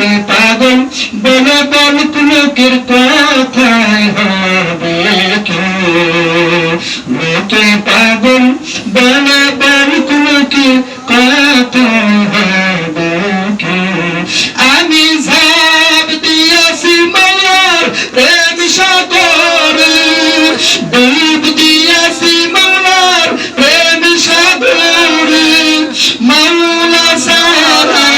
লোকে পাগল বলে বলুক লোকের কথায় হবে কি লোকে পাগল বলে বলুক লোকের কথায় হবে কি আমি ঝাঁপ দিয়েছি মায়ার প্রেম সাগরে ডুব দিয়েছি মায়ার প্রেম সাগরে মাওলা সারা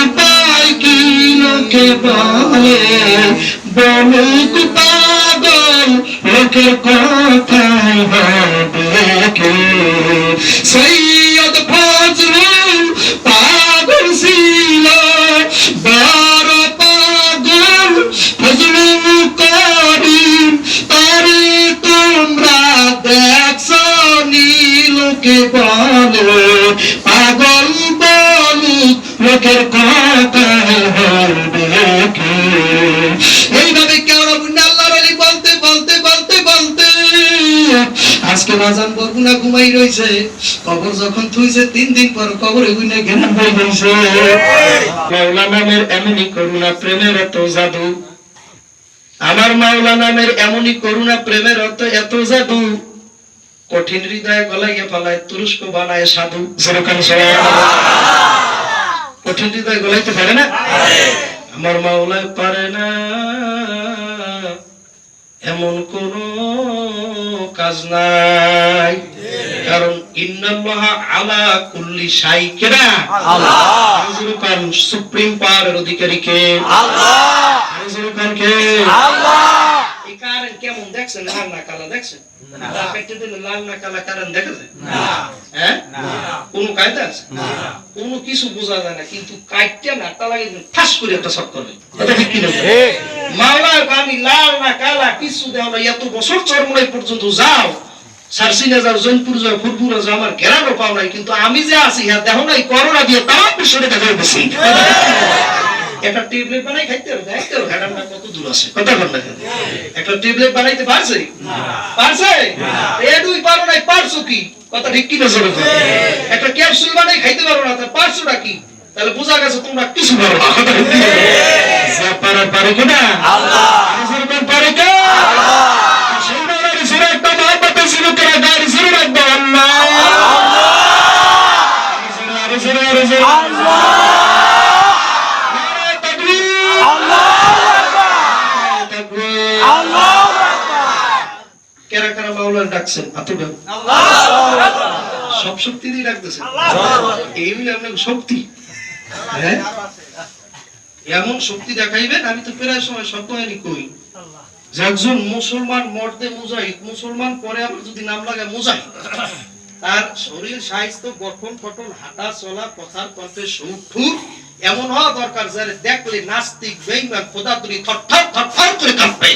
উপায় কি লোকে বলে বলুক পাগল লোকের কথায় হবে কি সৈয়দ ফজলুল পাগল ছিল বড় পাগল ফজলুল করিম তারে তোমরা দেখছো নি লোকে বলে পাগল বলুক লোকের কথায় হবে কি এইভাবে কেমন আল্লাহর ওলি বলতে বলতে বলতে বলতে আজকে বাজান বরগুনা ঘুমাই রইছে কবর যখন থুইছে 3 দিন পর কবরে গুইনা জ্ঞান হয়ে গেছে মাওলা নামের এমনই করুণা প্রেমের এত জাদু আমার মাওলা নামের এমনই করুণা প্রেমের এত জাদু কঠিন হৃদয়ে গলাইয়া ফেলায় তুরস্ক বানায় সাধু যেরকম কঠিন হৃদয়ে গলাইতে পারে না আমার মাওলা পারে না এমন কোন কাজ নাই কারণ ইন্নাল্লাহা আলা কুল্লি শাইইন আল্লাহ সুপ্রিম পাওয়ারের অধিকারী কে আল্লাহ কে আল্লাহ এই কারণ কেমন দেখছেন লাল না কালা দেখছেন না পেটে দিলে লাল না কালা কারণ দেখা যায় না হ্যাঁ না কোন কায়দা আছে না কোন কিছু বোঝা যায় না কিন্তু কাটতে না তা লাগে ঠাস করে একটা শট করবে এটা ঠিক কি না মাওলা আমি লাল না কালা কিছু দেও না এত বছর চরমলাই পর্যন্ত যাও সারসিনা যাও জয়পুর যাও ফুরপুরা যাও আমার ঘেরানো পাও নাই কিন্তু আমি যে আছি হ্যাঁ দেখো না এই করোনা দিয়ে তাও পিছনে দেখা যাচ্ছে একটা ট্যাবলেট বানাই খাইতে হবে দেখতে হবে ঘাটাটা কত দূর আছে কথা বল না একটা ট্যাবলেট বানাইতে পারছে না পারছে এ দুই পারো নাই পারছো কি কথা ঠিক কি না জোরে একটা ক্যাপসুল বানাই খাইতে পারো না তা পারছো নাকি তাহলে বোঝা গেছে তোমরা কিছু পারো না কথা ঠিক যা পারে কি না আল্লাহ জোরে পারে কে আল্লাহ সুবহানাল্লাহ সুরা একটা মহব্বতে শুরু করে গাড়ি শুরু রাখবো আল্লাহ আল্লাহ আল্লাহ কেরা কেরা মাওলানা ডাকছেন আতুবা আল্লাহ সব শক্তি দিয়ে ডাকতেছেন আল্লাহ এই মিলে আপনার শক্তি হ্যাঁ এমন শক্তি দেখাইবেন আমি তো প্রায় সময় সত্যই কই যে একজন মুসলমান মর্দে মুজাহিদ মুসলমান পরে আবার যদি নাম লাগায় মুজাহিদ তার শরীর স্বাস্থ্য গঠন পটন হাঁটা চলা কথার কণ্ঠে সুঠুর এমন হওয়া দরকার যারা দেখলে নাস্তিক বেঈমান খোদাতুরি থরথর থরথর করে কাঁপবে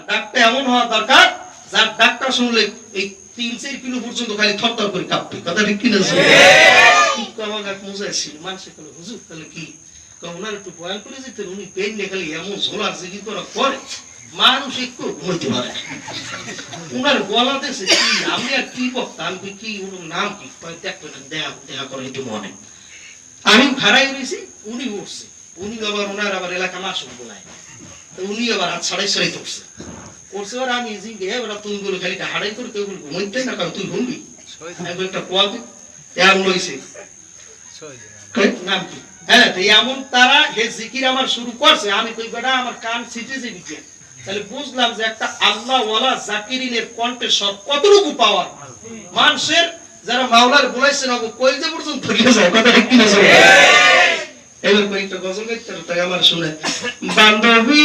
ডাকটা এমন হওয়া দরকার যার ডাকটা শুনলে এই 3-4 কিলো পর্যন্ত খালি থরথর করে কাঁপবে কথা ঠিক কিনা কি কমাগাত মুজাইছি মানুষে বলে হুজুর তাহলে কি ওনার একটু বয়ান করে যেতেন উনি পেন নিয়ে খালি এমন ঝোলা জিগি করা করে মানুষ একটু ঘুমাইতে পারে উনার গলা দেশে কি আমি আর কি বক্তাম কি ওনার নাম কি দেখবেন দেখা করে একটু মনে আমি খাড়াই রয়েছি উনি উঠছে উনি আবার ওনার আবার এলাকা মাসুম বলায় উনি আবার হাত ছাড়াই ছাড়াই উঠছে করছে আর আমি জিজ্ঞে এবার তুমি বলে খালি হাড়াই করে কেউ ঘুমাইতে না কারণ তুই ঘুমবি একটা কোয়াতে এমন লইছে নাম কি হ্যাঁ তো এমন তারা হে জিকির আমার শুরু করছে আমি কই বেটা আমার কান ছিটেছে বিকে তাহলে বুঝলাম যে একটা আল্লাহ ওয়ালা জাকিরিনের কণ্ঠে সব কতটুকু পাওয়ার মানুষের যারা মাওলার বলাইছে না কই যে পর্যন্ত ধরে যায় কথা ঠিক কি না এবার কইটা গজল গাইতে তাই আমার শুনে বান্ধবী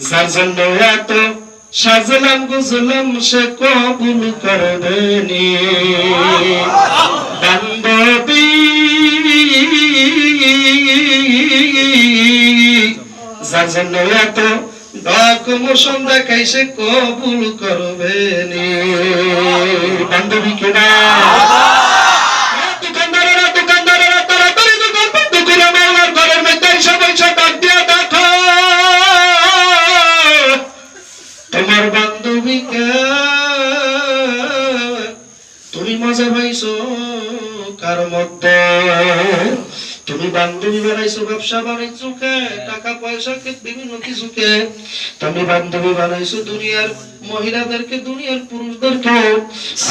যার জন্য এত সাজলাম গুজলাম সে কবুল করবে নি বান্ধবী যার জন্য এত ডাক মোশন দেখাই সে কবুল করবে নি বান্ধবী কেনা দোকানদারেরা তাড়াতাড়ি দোকান বন্ধ করে মাওলার ঘরের মধ্যে সবাই ডাক দিয়ে দেখো তোমার বান্ধবীকে তুমি মজা ভাই বানাইছো কার মধ্যে? তুমি বান্ধবী বানাইছো ব্যবসা বাণিজ্যকে, টাকা পয়সাকে, বিভিন্ন কিছুকে। তুমি বান্ধবী বানাইছো দুনিয়ার মহিলাদেরকে, দুনিয়ার পুরুষদেরকে।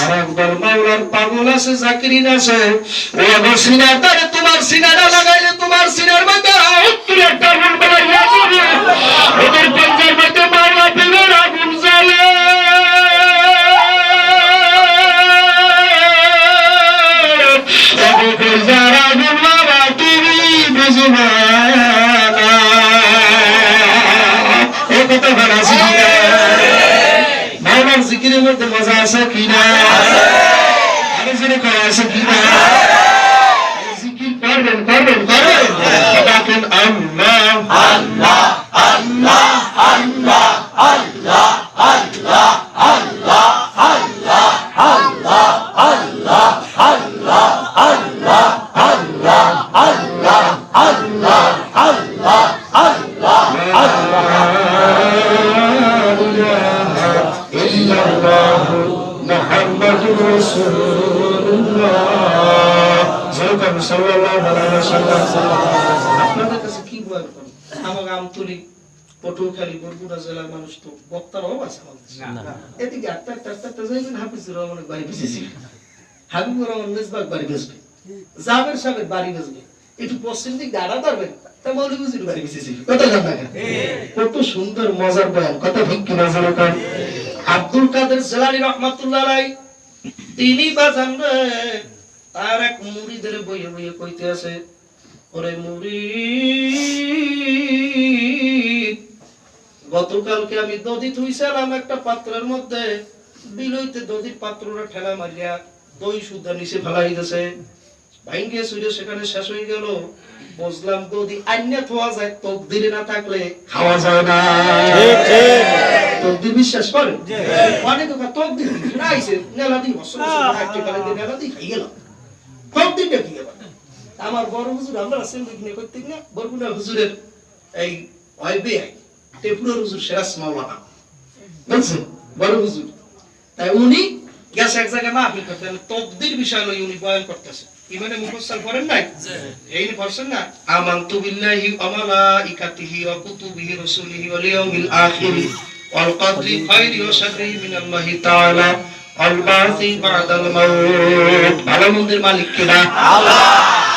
আর একবার মাওলার পাগল আছে, জাকিরিন আছে, ও আমার সিনাটারে, তোমার সিনাটা লাগাইলে তোমার সিনার মধ্যে একটা আগুন বানাইয়া যাবে। ওদের পঞ্চায়েত মধ্যে মাওলা প্রেমের আগুন জ্বলে। জিকিরের মধ্যে মজা আছে কিনা? আরো জোরে করা আছে কিনা? জিকির করবেন করবেন করবেন, ডাকেন আল্লাহ আল্লাহ আল্লাহ আল্লাহ আল্লাহ আল্লাহ আল্লাহ আল্লাহ আল্লাহ আল্লাহ আল্লাহ আল্লাহ আল্লাহ আল্লাহ আল্লাহ আল্লাহ আল্লাহ আল্লাহ মুহাম্মাদুর রাসূলুল্লাহ সাল্লাল্লাহু আলাইহি ওয়াসাল্লাম। আপনাদের কাছে কি বয়ান করব? আমাকে আমতলী, পটুয়াখালী, বরগুনা জেলার মানুষ তো বক্তারাও আছে আমাদের না। এদিকে একটা যাইবেন, হাফিজুর রহমানের বাড়ি বেঁচেছি, হাবিবুর রহমান মেজবাগ বাড়ি বেঁচবে, জাবের সাহেবের বাড়ি বেঁচবে, একটু পশ্চিম দিক গাড়া ধরবেন, তা মৌলভীর বাড়ি বেঁচেছি। কত জানা কত সুন্দর মজার বয়ান, কত ভিক্ষি নজর কর। আব্দুল কাদের জিলানী রাহমাতুল্লাহ আলাইহি তিনি বাজান রে, তার এক মুরিদের বইয়ে বইয়ে কইতে আছে, ওরে মুরিদ, গতকালকে আমি দধি থুইছিলাম একটা পাত্রের মধ্যে, বিলইতে দধির পাত্রটা ঠেলা মারিয়া দই সুদ্ধা নিচে ফেলাই দিয়েছে, ভাঙ্গে চুরে সেখানে শেষ হয়ে গেল। বুঝলাম দধি আইনে থোয়া যায়, তকদিরে না থাকলে খাওয়া যায় না। ঠিক ঠিক, তকদির বিশ্বাস করেন? অনেক তকদির না আইছে নেলা দি বছর একটা করে নেলা দি খাই গেল, তকদিরটা কি হবে? আমার বড় হুজুর, আমরা সেন্দিকনে করতে না, বরগুনা হুজুরের এই ওয়াইবে টেপুরার হুজুর সিরাজ মাওলানা বুঝছেন, বড় হুজুর, তাই উনি গেছে এক জায়গায় মাহফিল করতেন, তকদির বিষয় লই উনি বয়ান করতেছে। ইমানে মুফাসসাল করেন নাই? এই নি পড়ছেন না? আমানতু বিল্লাহি ওয়া মালাইকাতিহি ওয়া কুতুবিহি ওয়া রাসূলিহি ওয়াল ইয়াউমিল আখির ওয়াল কদরি খায়রি ওয়া শাররি মিনাল্লাহি তাআলা ওয়াল বাসি বাদাল মাউত। ভালো মন্দের মালিক কেডা? আল্লাহ।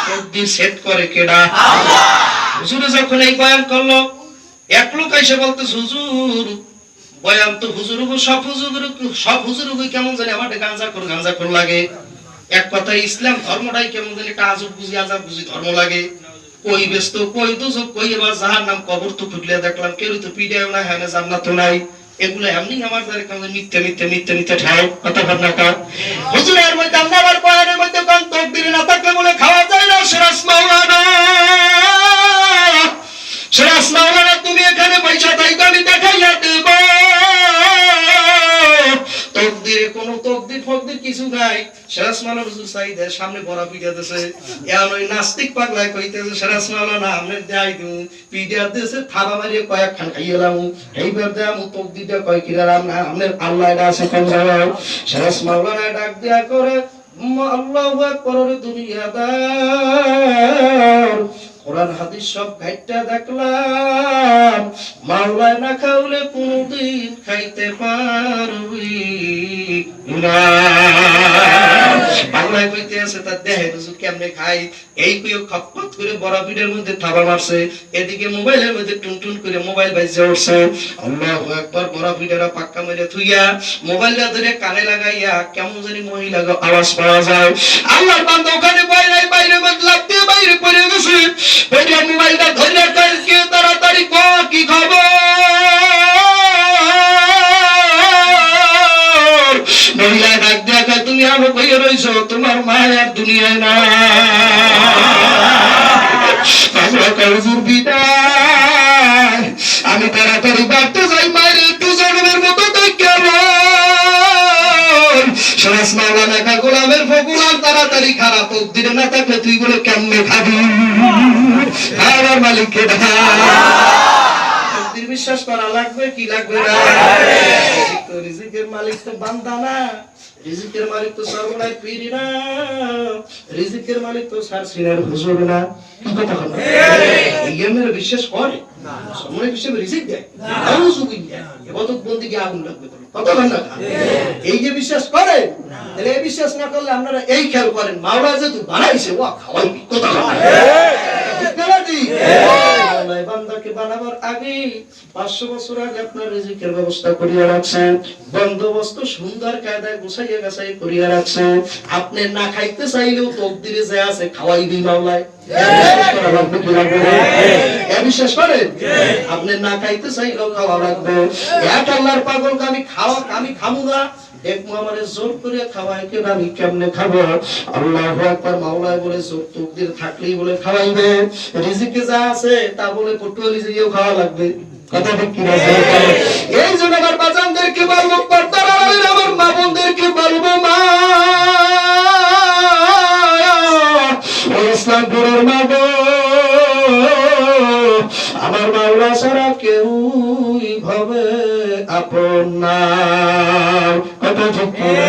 তকদির সেট করে কেডা? আল্লাহ। হুজুর যখন এই বয়ান করলো, এক লোক এসে বলতে, হুজুর বয়ান তো হুজুর সব হুজুর কেমন জানি আমার গাঁজা কর লাগে। এক কথায় ইসলাম ধর্মটাই কেমন জানি একটা আজব বুঝি আজাব বুঝি ধর্ম লাগে। কই ব্যস্ত, কই দুজক, কই এবার জাহান্নাম, কবর তো খুঁজলে দেখলাম, কেউ তো পিড়াও না, হ্যাঁ জান্নাত নাই। এগুলো এমনি আমার দ্বারা কেমন মিথ্যে ঠাও কথা ভাবনা কা। হুজুরের মধ্যে আমার বয়ানের মধ্যে কোন তকদির না থাকলে বলে খাওয়া যায় না। সিরাজ মাওলানা, সিরাজ মাওলানা, তুমি এখানে পয়সা থাইকা আমি দেখাইয়া দেব। তকদিরে কোনো তকদির ফকদির কিছু নাই। সিরাজ মাওলানা হুজুর সাইদের সামনে বড় পিড়া দিয়েছে, এমন ওই নাস্তিক পাগলা কইতেছে, সিরাজ মাওলানা আমনে দেই দিউ, পিড়া দিয়েছে, থাবা মারিয়ে কয়েক খান খাইলাম, এইবার দেয়া মু তকদিরটা কয় কিরাম না, আমনের আল্লাহ এটা আছে কোন জায়গায়? সিরাজ মাওলানা ডাক দেয়া করে, আল্লাহু আকবার, দুনিয়াদার, কোরআন হাদিস সব ঘাইটা দেখলাম, মাওলানা না খাওলে কোনদিন খাইতে পারবি না। বাংলায় কইতে আছে, তার দেহে হুজুর কেমনে খাই, এই কইও খপখপ করে বড় পিঠের মধ্যে থাবা মারছে, এদিকে মোবাইলের মধ্যে টুনটুন করে মোবাইল বাজে উঠছে। আল্লাহু আকবার, বড় পিঠেরা পাক্কা মেরে থুইয়া মোবাইলটা ধরে কানে লাগাইয়া কেমন জানি মহিলা আওয়াজ পাওয়া যায়। আল্লাহর বান্দা ওখানে বাইরে লাফ দিয়ে বাইরে পড়ে গেছে। মোবাইলটা ধরে কালকে তাড়াতাড়ি কি খবর? মহিলা ডাক দেখা, তুমি আলো কইয়ে রইছো, তোমার মায়ের দুনিয়ায় না। আমি তাড়াতাড়ি বাড়তে যাই, মায়ের একটু জন্মের মতো সিরাজ মাওলানা কা গোলামের ফকুলাম, তাড়াতাড়ি খারাপ তকদিরে না থাকলে তুই বলে কেমনে খাবি? আমার মালিককে তকদির বিশ্বাস করা লাগবে কি লাগবে না? রিজিকের মালিক তো বান্দা না, রিজিকের মালিক তো সর্বনাই পীর না, রিজিকের মালিক তো স্যার সিনার হুজুর না। কি কথা বলেন? এই গেমের বিশ্বাস করে না, সর্বনাই বিশ্বাস রিজিক দেয়। আউযুবিল্লাহ, ইবাদত বন্দেগী আগুন লাগবে। কথা বলেন না? এই যে বিশ্বাস করে, তাহলে এই বিশ্বাস না করলে আপনারা এই খেয়াল করেন, মাওলা যে তুই বানাইছে ওয়া খাওয়াইবি। কথা বলেন? ঠিক না ঠিক? আল্লাহ বান্দাকে বানাবার আগে 500 বছর আগে আপনার রিজিকের ব্যবস্থা করিয়া রাখছে, বন্দোবস্ত সুন্দর কায়দায় গোছাইয়া গাছাই করিয়া রাখছে। আপনি না খাইতে চাইলেও তকদিরে যে আছে খাওয়াইবি মাওলায়। বিশ্বাস করেন? আপনি না খাইতে চাইলেও খাওয়া লাগবে। এক আল্লাহর পাগলকে আমি খামু না, দেখবো আমারে জোর করে খাওয়াই কেন, আমি কেমনে খাবো? আল্লাহু আকবার। মাওলায় বলে জোর তকদির থাকলেই বলে খাওয়াইবে, রিজিকে যা আছে তা বলে পটুয়ালি যেও খাওয়া লাগবে। কথা ঠিক কি না? এই জন্য আমার বাজানদেরকে বলবো, পর্দার আড়ালের আমার মা বোনদেরকে বলবো, মা ইসলামপুরের মা গো, আমার মাওলা ছাড়া কেউ ভাবে আপন না। কথা ঠিক কি না?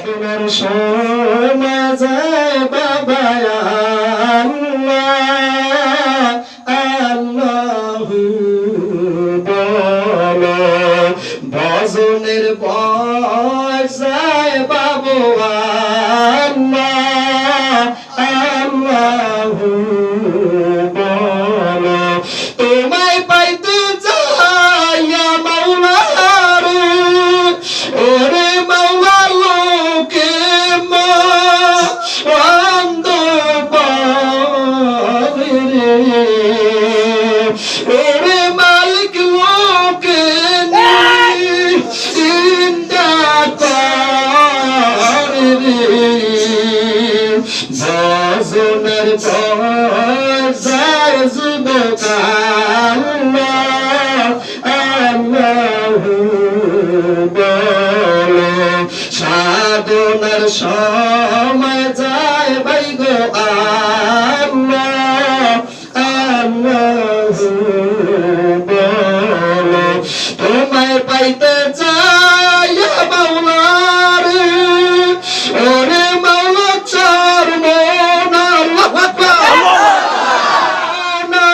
তোমার সময় যায় বাবা আল্লাহ আল্লাহু বলো, ভজনের বয়স যায় বাবু আল্লাহ আল্লাহু বলো, তোমায় পাইতে যাইয়া মাওলার ওরে মাওলা লোকে মা অন্ধ পাবে রে, ওরে মালিক লোকে চিন্তা করে রে, ভজনের পর্যায় যুবক আল্লাহ আল্লাহু বলো, সাধনার সময় যায় ভাই গো আল্লাহ আল্লাহু বলো, তোমায় পাইতে চাই মাওলার ওরে মাওলা চার মন আল্লাহু আকবার না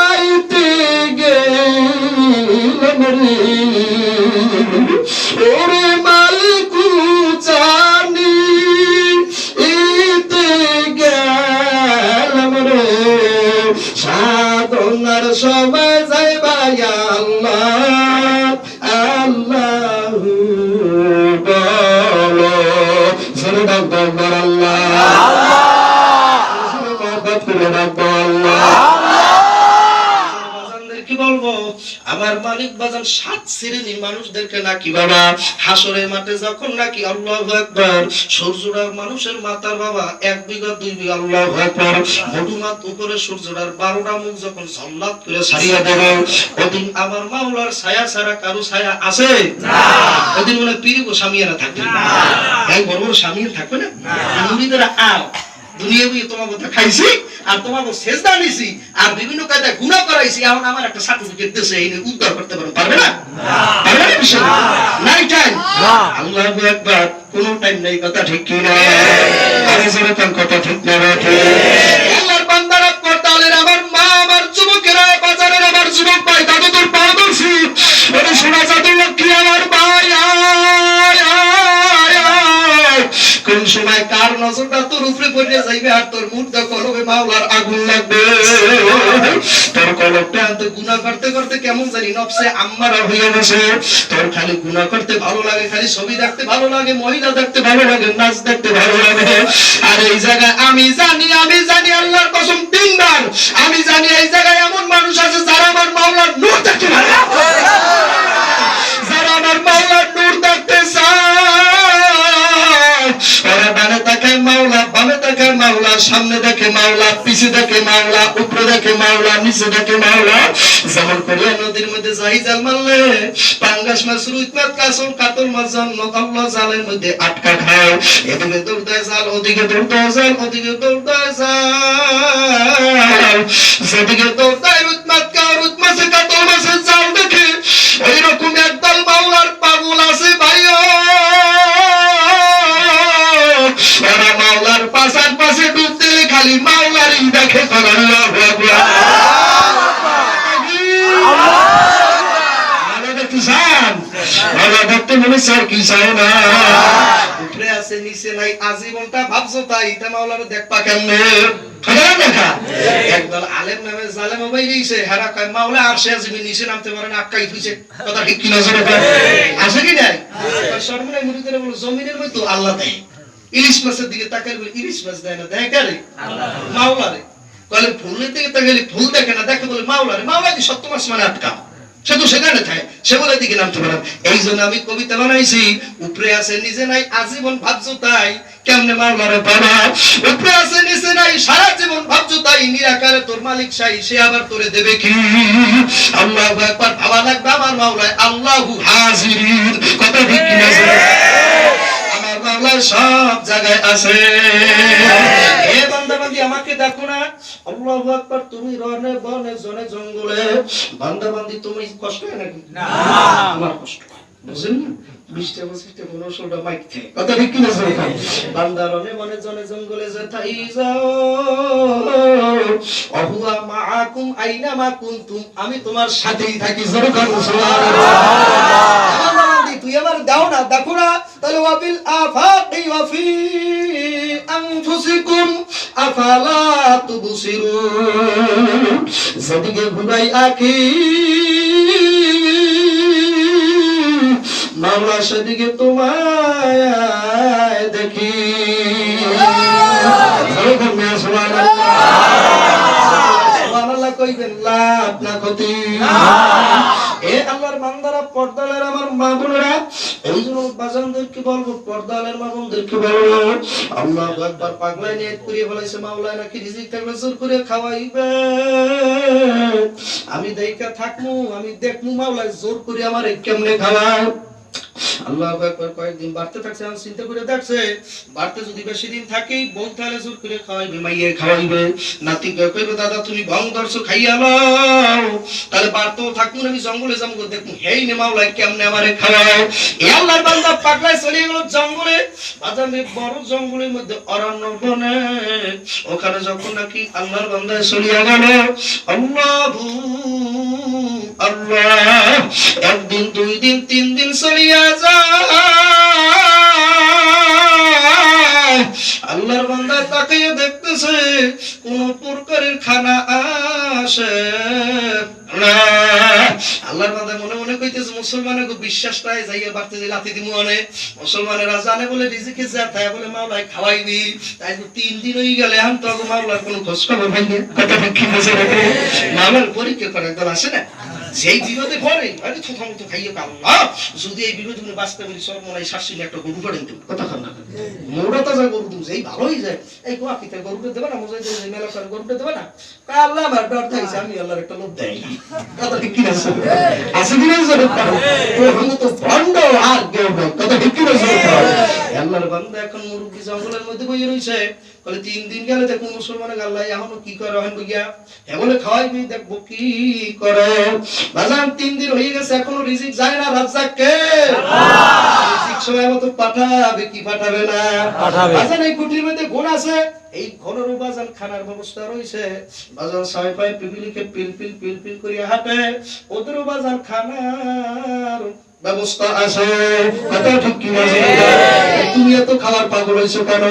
আইতে গেলাম রে, ওরে মালিক জানি ইতে গেলাম রে, সাধনার সময় যাই ভাই আল্লাহ আল্লাহু বলো, শুনে ডাকবো আল্লাহ কি বলবো? আমার মালিক বাজান 7 শ্রেণীর মানুষদেরকে নাকি বাবা হাসরের মাঠে যখন নাকি আল্লাহু আকবার সূর্যটার মানুষের মাথার বাবা 1 বিঘা 2 বিঘা আল্লাহু আকবার মধুমাত উপরে সূর্যটার 12টা মুখ যখন ঝল্লাত করে ছাড়িয়ে দেবে, ওদিন আমার মাওলার ছায়া ছাড়া কারো ছায়া আছে না। ওদিন মনে পীর গো সামিয়ানা থাকবে না, এই বড় বড় সামিয়ান থাকবে না, মুরিদেরা আও দুনিয়া বুঝে তোমার কথা খাইছি আর তোমাকে সেজদা নিছি আর বিভিন্ন কায়দায় গুনাহ করাইছি, এখন আমার একটা সার্টিফিকেট দিয়েছে এই নিয়ে উদ্ধার করতে পারবে না? পারবে না? বিষয় নাই টাইম। আল্লাহু আকবার, কোনো টাইম নাই। কথা ঠিক কি না? আরে জোরে কোন কথা ঠিক না রাখে আল্লাহর বান্দারা, পর্দালের আমার মা, আমার যুবকেরা, বাজারের আমার যুবক ভাই, দাদু তোর পা ধরছি, ওরে শোনা জাদু লক্ষ্মী আমার ভাই, কোন সময় কার নজরটা তোর উপরে পড়ে যাইবে আর তোর মুর্দা কলবে মাওলার আগুন লাগবে। তোর কলবটা তো গুনাহ করতে করতে কেমন জানি নফসে আম্মারা হয়ে গেছে, তোর খালি গুনাহ করতে ভালো লাগে, খালি ছবি দেখতে ভালো লাগে, মহিলা দেখতে ভালো লাগে, নাচ দেখতে ভালো লাগে। আর এই জায়গায় আমি জানি আল্লাহর কসম 3 বার আমি জানি এই জায়গায় এমন মানুষ আছে যারা আমার মাওলার নূর দেখতে ভালো, যারা আমার মাওলার নূর দেখতে চায়। ওরা ডানে তাকায় মাওলা, বামে তাকায় মাওলা, সামনে দেখে মাওলা, পিছে দেখে মাওলা, উপরে দেখে মাওলা, নিচে দেখে মাওলা। যেমন করিয়া নদীর মধ্যে যাই জাল মারলে পাঙ্গাস মাছ, রুই মাছ, কাসল, কাতল মাছ আল্লাহ জালের মধ্যে আটকা খায়, এদিকে দৌড়ায় জাল, ওদিকে দৌড়ায় জাল, ওদিকে দৌড়ায় জাল, সেদিকে দৌড়ায় রুই মাছ, রুই মাছে কাতল মাছের জাল দেখে ওইরকম একদল মাওলার পাগল আছে ভাইয়া। খালি মাওলারই দেখে আল্লাহু আকবার মাওলা দেখতে চান মাওলা দেখতে মনে চায় কি চায় না উপরে আছে নিচে নাই আজীবনটা ভাবছো তাই তা মাওলারে দেখবা কেমনে খোদা দেখা একদল আলেম নামে জালেম হয়ে গেছে হেরা কয় মাওলা আরশে আজিমে নিচে নামতে পারে না আটকাই দিয়েছে কথা ঠিক কি না জোরে আছে কি নাই সর্বনাই মুরিদের বল জমিনের মধ্যে আল্লাহ দেয় ইলিশ মাছের দিকে তাকালে বলে ইলিশ মাছ দেয় না দেয় কারে আল্লাহ মাওলারে কলে ফুলের দিকে তাকালে ফুল দেখে না দেখে বলে মাওলারে মাওলা কি সত্য মাস মানে আটকা সে তো সেখানে থাকে সে বলে দিকে নামতে পারে এই জন্য আমি কবিতা বানাইছি উপরে আছে নিচে নাই আজীবন ভাবছো তাই কেমনে মাওলারে পাবা উপরে আছে নিচে নাই সারা জীবন ভাবছো তাই নিরাকারে তোর মালিক সাই সে আবার তোরে দেবে কি আল্লাহু আকবার ভাবা লাগবে আমার মাওলায় আল্লাহু হাজির কথা ঠিক কি না আমার মাওলা সব জায়গায় আছে হে বান্দা বান্দি আমাকে দেখো না আল্লাহু আকবার তুমি রনে বনে জনে জঙ্গলে বান্দা বান্দি তুমি কষ্ট হয় নাকি না আমার কষ্ট হয় বুঝেন না 20টা 25টা 15টা মাইক থাকে কথা ঠিক কি না বান্দা রনে বনে জনে জঙ্গলে যে থাই যাও আহুয়া মাআকুম আইনা মা কুনতুম আমি তোমার সাথেই থাকি জোরে কান সুবহানাল্লাহ বান্দা বান্দি তুই আমার দাও না দেখো না তাহলে ওয়াবিল আফাকি ওয়া ফি আনফুসিকুম আফালা তুবসিরুন যেদিকে ঘুরাই আঁখি মাওলা সেদিকে তোমায় দেখি সুবহানাল্লাহ কইবেন লাভ না ক্ষতি এ আল্লাহর বান্দারা পর্দালের আমার মা বোনেরা এই জন্য বাজানদেরকে বলবো পর্দালের মা বোনদেরকে বলবো আল্লাহু আকবার পাগলাই নিয়ত করে বলেছে মাওলা নাকি রিজিক থাকলে জোর করে খাওয়াইবে আমি দেইকা থাকমু আমি দেখমু মাওলা জোর করে আমারে কেমনে খাওয়ায় আল্লাহু আকবার কয়েকদিন বাড়তে থাকছে আমি চিন্তা করে দেখছে বাড়তে যদি বেশি দিন থাকি বউ তাহলে জোর করে খাওয়াইবে মাইয়ে খাওয়াইবে নাতি কইবে দাদা তুমি ভং দর্শক খাইয়া নাও তাহলে বাড়তেও থাকবো আমি জঙ্গলে যাবো দেখুন হেই নে মাওলা কেমনে আমারে খাওয়ায় এ আল্লাহর বান্দা পাগলাই চলে গেল জঙ্গলে বাজারে বড় জঙ্গলের মধ্যে অরণ্য বনে ওখানে যখন নাকি আল্লাহর বান্দা চলিয়া গেল আল্লাহু আল্লাহ একদিন দুই দিন তিন দিন চলিয়া যায় আল্লাহর বান্দা তাকিয়ে দেখতেছে কোন প্রকারের খানা আসে না আল্লাহর বান্দা মনে মনে কইতেছে মুসলমানের খুব বিশ্বাসটাই যাইয়া বাড়তে যে লাথি দিমু অনে মুসলমানেরা জানে বলে রিজিকে যা তাই বলে মাওলাই খাওয়াইবি তাই তো 3 দিন হই গেলে এখন তো মাওলার কোনো খোঁজ খবর পাইনি কথা কি বুঝে রাখে মাওলার পরীক্ষা করে দল আসে না সেই বিপদে পড়ে আরে তো থামো তো খাইয়ে আল্লাহ যদি এই বিপদে তুমি বাঁচতে পারি সব মনে হয় শাশুড়ি একটা গরু করে দিতে কথা খান না মোড়া তো যা গরু তুমি যেই ভালোই যায় এই গোয়াকিতে গরুটা দেবে না মজাই দেবে মেলা করে গরুটা দেবে না আল্লাহ আমার ডর থাকছে আমি আল্লাহর একটা লোভ দেই না কথা ঠিক কি আছে আছে কি না জোরে পারো তো আমি তো ভন্ড আর কেউ না কথা ঠিক কি আছে আল্লাহর বান্দা এখন মুরগি জঙ্গলের মধ্যে বইয়ে রইছে বলে 3 দিন গেলে দেখুন মুসলমানের আল্লাহ এখনো কি করে হন গিয়া এমন খাওয়াইবি দেখবো কি করে বাজান 3 দিন হয়ে গেছে এখনো রিজিক যায় না রাজ্জাক কে আল্লাহ রিজিক সময় মতো পাঠাবে কি পাঠাবে না পাঠাবে বাজান এই কুটির মধ্যে ঘোর আছে এই ঘরের বাজান খানার ব্যবস্থা রইছে বাজান সবাই পায় পিপিলিকে পিল পিল পিল পিল করিয়া হাঁটে ওদের বাজান খানার ব্যবস্থা আছে কথা ঠিক কি না তুমি এত খাবার পাগল হইছো কেন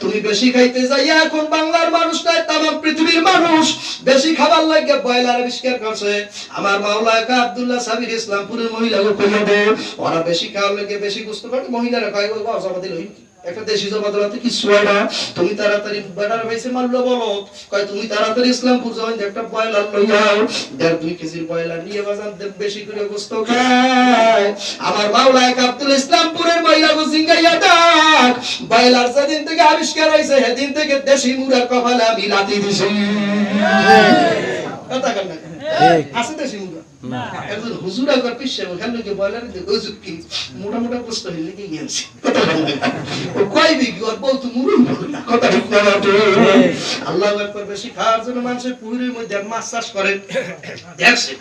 তুমি বেশি খাইতে যাইয়া এখন বাংলার মানুষ নাই तमाम পৃথিবীর মানুষ বেশি খাবার লাগে বয়লার আবিষ্কার করছে আমার মাওলা কা আব্দুল্লাহ সাবির ইসলামপুরের মহিলাকে কইয়া দে ওরা বেশি খাওয়ার লাগে বেশি গোশত খায় মহিলারা কয় ও জবাব দিল একটা দেশি জবাদলাতে কি সুয়না তুমি তাড়াতাড়ি বর্ডার ভাইসে মারলো বলো কয় তুমি তাড়াতাড়ি ইসলামপুর যাও একটা বয়লার লইয়াও 1.5 কেজির বয়লার নিয়ে বাজান বেশি করে গোশত খায় আমার মাওলা কা আব্দুল ইসলামপুরের মহিলাকে জিঙ্গাইয়া ডাক বয়লার যেদিন থেকে আবিষ্কার হইছে সেদিন থেকে দেশি মুরার কপালে আমি লাথি দিছি কথা কর না আছে দেশি মুরা না একজন হুজুর আগর পিছে ওখানে গিয়ে বয়লার দিয়ে হুজুর কি মোটা মোটা প্রশ্ন হইলে কি গিয়েছে কথা কর না ও কই দিই ওর বল তো মুরুন বল না কথা ঠিক না আল্লাহু আকবার বেশি খাওয়ার জন্য মানুষের পুকুরের মধ্যে মাছ চাষ করে দেখছে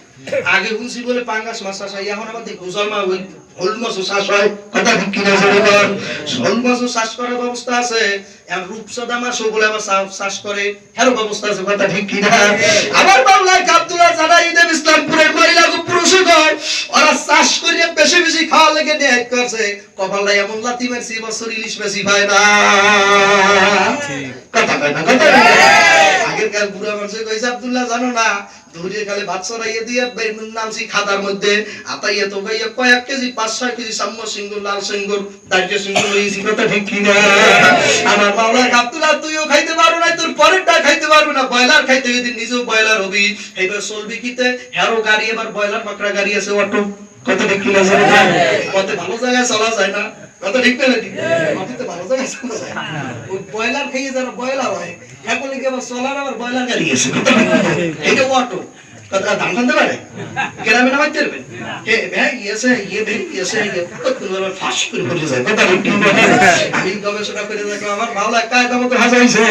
আগে হুঁসি বলে পাঙ্গাস মাছ চাষ এখন আবার দেখো জলমা ওই শোল মাছও চাষ হয়, কথা ঠিক কিনা জনগণ? শোল মাছও চাষ করার ব্যবস্থা আছে, আর রূপসাদা মাছও বলে আবার চাষ করে, এর ব্যবস্থা আছে, কথা ঠিক কিনা? আবার বাংলায় আব্দুল্লাহ জানা ঈদে ইসলামপুরের মহিলা পুরুষও কয় ওরা চাষ করে বেশি বেশি খাওয়া লেগে নিয়ত করছে, কপালটা এমন লাথি মারছি বছর ইলিশ বেশি পায় না, কথা কয় না, কথা আগেরকার বুড়া মানুষ কইছে আব্দুল্লাহ জানো না দূরে কালে ভাত ছড়াইয়ে দিয়ে নামছি খাদার মধ্যে আতাইয়া তো গাইয়া কয়েক কেজি 5-6 কেজি সাম্য সিঙ্গুর লাল সিঙ্গুর দার্জিয়া সিঙ্গুর লইছি, কথা ঠিক কিনা? আমার মাওলা আব্দুল্লাহ তুইও খাইতে পারবো না, তোর পরেরটা খাইতে পারবো না, ব্রয়লার খাইতে যদি নিজেও ব্রয়লার হবি, এইবার চলবি কিতে হেরো গাড়ি, এবার ব্রয়লার বাকরা গাড়ি আছে অটো, কথা ঠিক কিনা? কত ভালো জায়গায় চলা যায় না, কথা ঠিক না? ঠিক মাটিতে ভালো জায়গায় চলা যায়, ওই ব্রয়লার খেয়ে যারা ব্রয়লার হয় এখন কি আবার চলার আবার ব্রয়লার গাড়ি আছে, এইটা অটো, কথা দাম জানতে পারে গ্রামে না মাইতে পারবেন এ ভাই ইয়েছে ইয়ে ভাই ইয়েছে কত বড় ফাঁস করে পড়ে যায়, কথা ঠিক না? আমি গবেষণা করে দেখলাম আমার মাওলা কায়দা মতো হাজাইছে,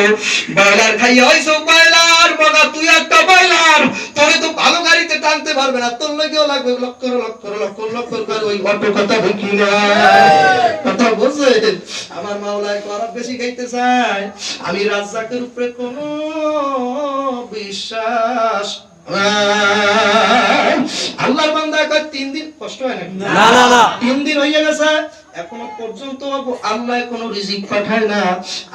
ব্রয়লার খাইয়া হইছো ব্রয়লার বাবা, তুই একটা ব্রয়লার, তোরে তো ভালো গাড়িতে টানতে পারবে না, তোর লাগেও লাগবে লক্ষ লক্ষ করে ওই অটো, কথা ঠিক না? কথা বুঝছেন? আমার মাওলা খারাপ বেশি খাইতে চায়, আমি রাজ্জাকের উপরে কোনো বিশ্বাস আল্লাহর বান্দা কয় 3 দিন কষ্ট হয় না, না না না 3 দিন হয়ে গেছে এখনো পর্যন্ত আল্লাহ কোনো রিজিক পাঠায় না,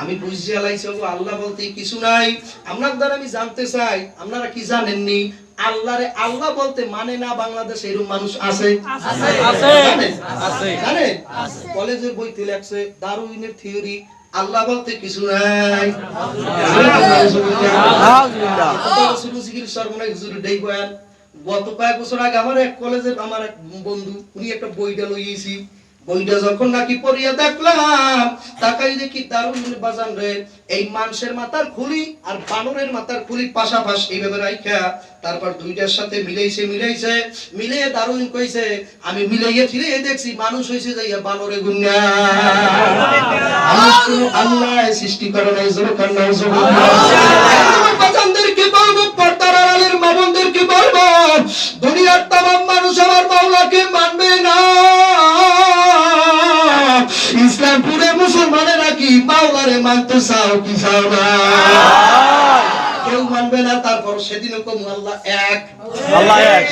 আমি বুঝিয়ে আলাইছি আল্লাহ বলতে কিছু নাই। আপনার দ্বারা আমি জানতে চাই আপনারা কি জানেননি আল্লাহরে আল্লাহ বলতে মানে না বাংলাদেশে এরকম মানুষ আছে? জানেন কলেজের বইতে লেখছে ডারউইনের থিওরি, আল্লাহ বলতে কিছু নাই। গত কয়েক বছর আগে আমার এক কলেজের আমার এক বন্ধু উনি একটা বইটা লইয়েছি, বইটা যখন নাকি পড়িয়া দেখলাম তাকাই দেখি দারুণ বাজান রে, এই মানুষের মাথার খুলি আর বানরের মাথার খুলি পাশাপাশি এইভাবে রাইখা তারপর দুইটার সাথে মিলাইছে মিলিয়ে দারুণ কইছে আমি মিলাইয়া ফিরে দেখছি মানুষ হইছে যাইয়া বানরে গুন্না, আল্লাহ সৃষ্টি করে নাই, জোরে কান্না বাজানদেরকে বলবো, পর্দার আড়ালের মামুনদেরকে বলবো, দুনিয়ার তামাম মানুষ আমার মাওলাকে মানবে না, ইসলামপুরে মুসলমানেরা কি মাওলারে মানতে চাও কি চাও না? কেউ মানবে না, তারপর সেদিনও কম আল্লাহ এক,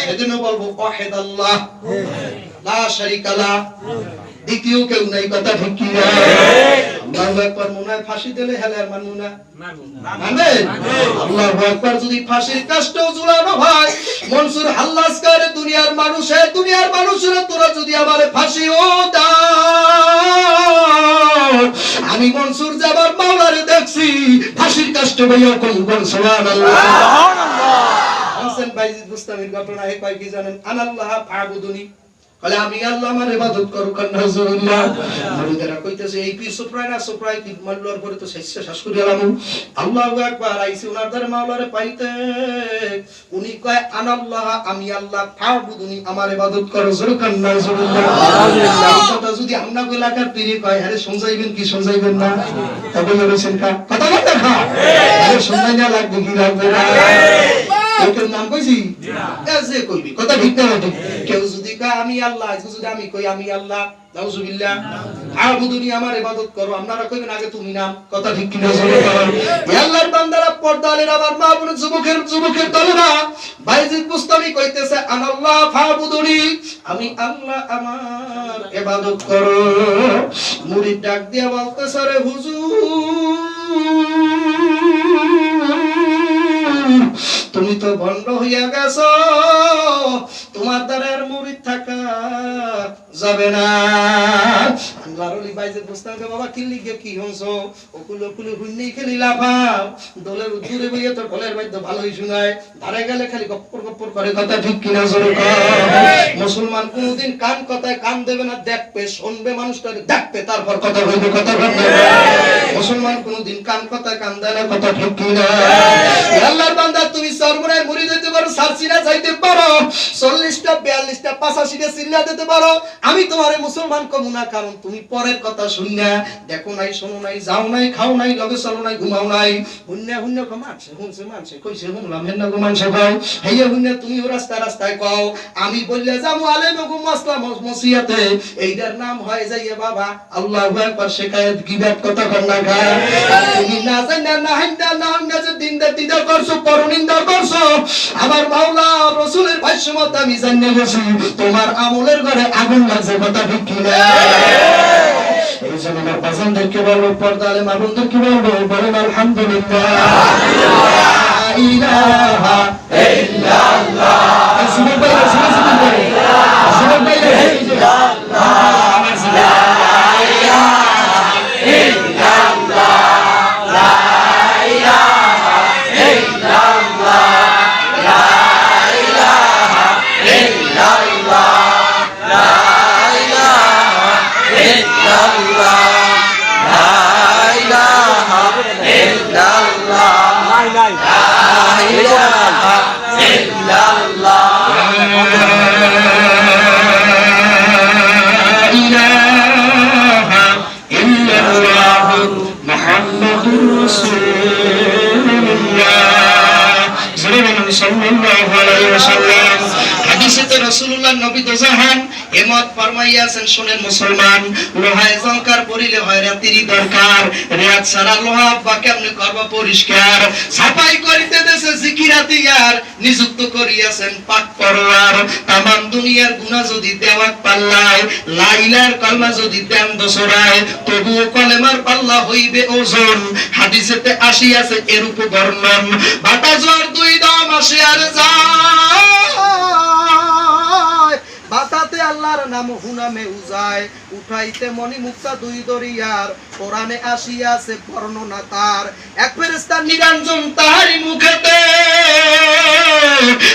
সেদিনও বলবো ওয়াহিদ আল্লাহ লা শারীকা লাহ, দ্বিতীয় কেউ নাই, কথা ঠিক কি না? আল্লাহু আকবার মনে হয় ফাঁসি দিলে হেলে আর মানবো না, মানবে? আল্লাহু আকবার যদি ফাঁসির কাষ্ঠও ঝুলানো হয় মনসুর হাল্লাস করে দুনিয়ার মানুষেরা তোরা যদি আমারে ফাঁসিও দাও, আমি মনসুর যাবার মাওলারে দেখছি ফাঁসির কাষ্ঠ ভাইয়া কোন কোন সুবহানাল্লাহ সুবহানাল্লাহ। হাসান বাইজিদ বুস্তামির ঘটনা হে কয় কি জানেন? আনাল্লাহ ফাবুদুনি, বলে আমি আল্লাহ আমার ইবাদত করব, নাউজুবিল্লাহ। মুরিদেরা কইতেছে এই পীর সুপ্রায় কি মাল্লার পরে তো শেষ করি আলাম, আল্লাহু আকবার, আইছি ওনার দ্বারা মাওলারে পাইতে, উনি কয় আনাল্লাহ আমি আল্লাহ, ফাবুদুনি আমার ইবাদত করো, জোরে কান নাউজুবিল্লাহ। কথা যদি আমরা এলাকার পীর কয় আরে শুনজাইবেন কি শুনজাইবেন না, তবে বলেছেন কথা বলতে হ্যাঁ আরে শুনজাই না লাগবে কি লাগবে না, কেউ নাম কইছি যে কইবি, কথা ঠিক না? কেউ যদি কয় আমি আল্লাহ, যদি আমি কই আমি আল্লাহ, নাউজুবিল্লাহ, আবুদুনি আমার ইবাদত করো, আপনারা কইবেন আগে তুমি নাম, কথা ঠিক কি না? আল্লাহর বান্দারা পর্দালের আবার মা বোন যুবকের দলেরা বাইজিদ বুস্তামি কইতেছে আনাল্লাহ ফাবুদুনি, আমি আল্লাহ আমার ইবাদত করো। মুরিদ ডাক দিয়া বলতেছে রে হুজুর তুমি তো ভণ্ড হইয়া গেছো, তোমার দ্বারা আর মুরিদ থাকা যাবে না। আল্লাহর ওলি বাইজিদ বুস্তামি বাবা কি লিখে কি হইছো, ওকুলো হুন্নি খেলি লাফাও, দলের দূরে বইয়া তো ঢোলের বাদ্য ভালোই শোনায়, ধারে গেলে খালি গপ্পর করে, কথা ঠিক কিনা? জোরে মুসলমান কোনদিন কান কথায় কান দেবে না, দেখবে শুনবে, মানুষটাকে দেখবে, তারপর কথা বলবে, কথা বলবে। মুসলমান কোনদিন কান কথায় কান দেয় না, কথা ঠিক কিনা? আল্লাহর বান্দা তুমি চরমনায় মুড়ি দিতে পারো, সারসিনা যাইতে পারো, 40টা 42টা 85টা চিল্লা দিতে পারো, আমি তোমারে মুসলমান কমু না। কারণ তুমি পরের কথা শুননা, দেখো নাই, শোনো নাই, যাও নাই, খাও নাই, লগে চলো নাই, ঘুমাও নাই, হুন্না হুন্না মানছে শুনছে, মানছে কইছে, শুনলাম হেন না গো মানছে কও, হেয়া হুন্না তুমিও রাস্তায় রাস্তায় কও, আমি বললে যাবো আলেম গো মসলা মসিয়াতে, এইটার নাম হয় যাইয়া বাবা আল্লাহু আকবার শেখায়েত গিবত কথা কন্না গায়। তুমি না জানা না হাইন্দা না হাইন্দা যে দিনদার দিদার করছো, পরনিন্দা করছো, আমার মাওলা রাসূলের ভাষ্য মত আমি জানিয়ে গেছি তোমার আমলের ঘরে আগুন লাগছে, কথা ঠিক কি না? এই জন্য আমার বাজানদেরকে বলবো, পর্দা আলেম আপনাদেরকে বলবো, বলেন আলহামদুলিল্লাহ, লা ইলাহা ইল্লাল্লাহ, সুবহানাল্লাহ, সুবহানাল্লাহ, সুবহানাল্লাহ, রাসূলুল্লাহ নবী দোজাহান এমত ফরমাইয়াছেন, শুনেন মুসলমান, লোহায় জংকার পরিলে হয় রাতিরই দরকার, রিয়াত সারা লোহা বা কেমনে করবা পরিষ্কার, সাফাই করিতে দেশে জিকিরাতিয়ার নিযুক্ত করিয়াছেন পাক পরওয়ার, তামাম দুনিয়ার গুনাহ যদি দেওয়াক পাল্লায়, লা ইলাহার কলমা যদি দেন দোসরায়, তবুও কলেমার পাল্লা হইবে ওজন, হাদিসেতে আসিয়াছে এরূপ বর্ণন, বাতাস জোয়ার দুই দম আসে আর যায়, বাতাতে আল্লাহর নাম হুনামে উজায়, উঠাইতে মনি মুক্তা দুই দরিয়ার, কোরআনে আসিয়াছে বর্ণনা তার, এক ফেরেশতা নিরঞ্জন তাহারি মুখেতে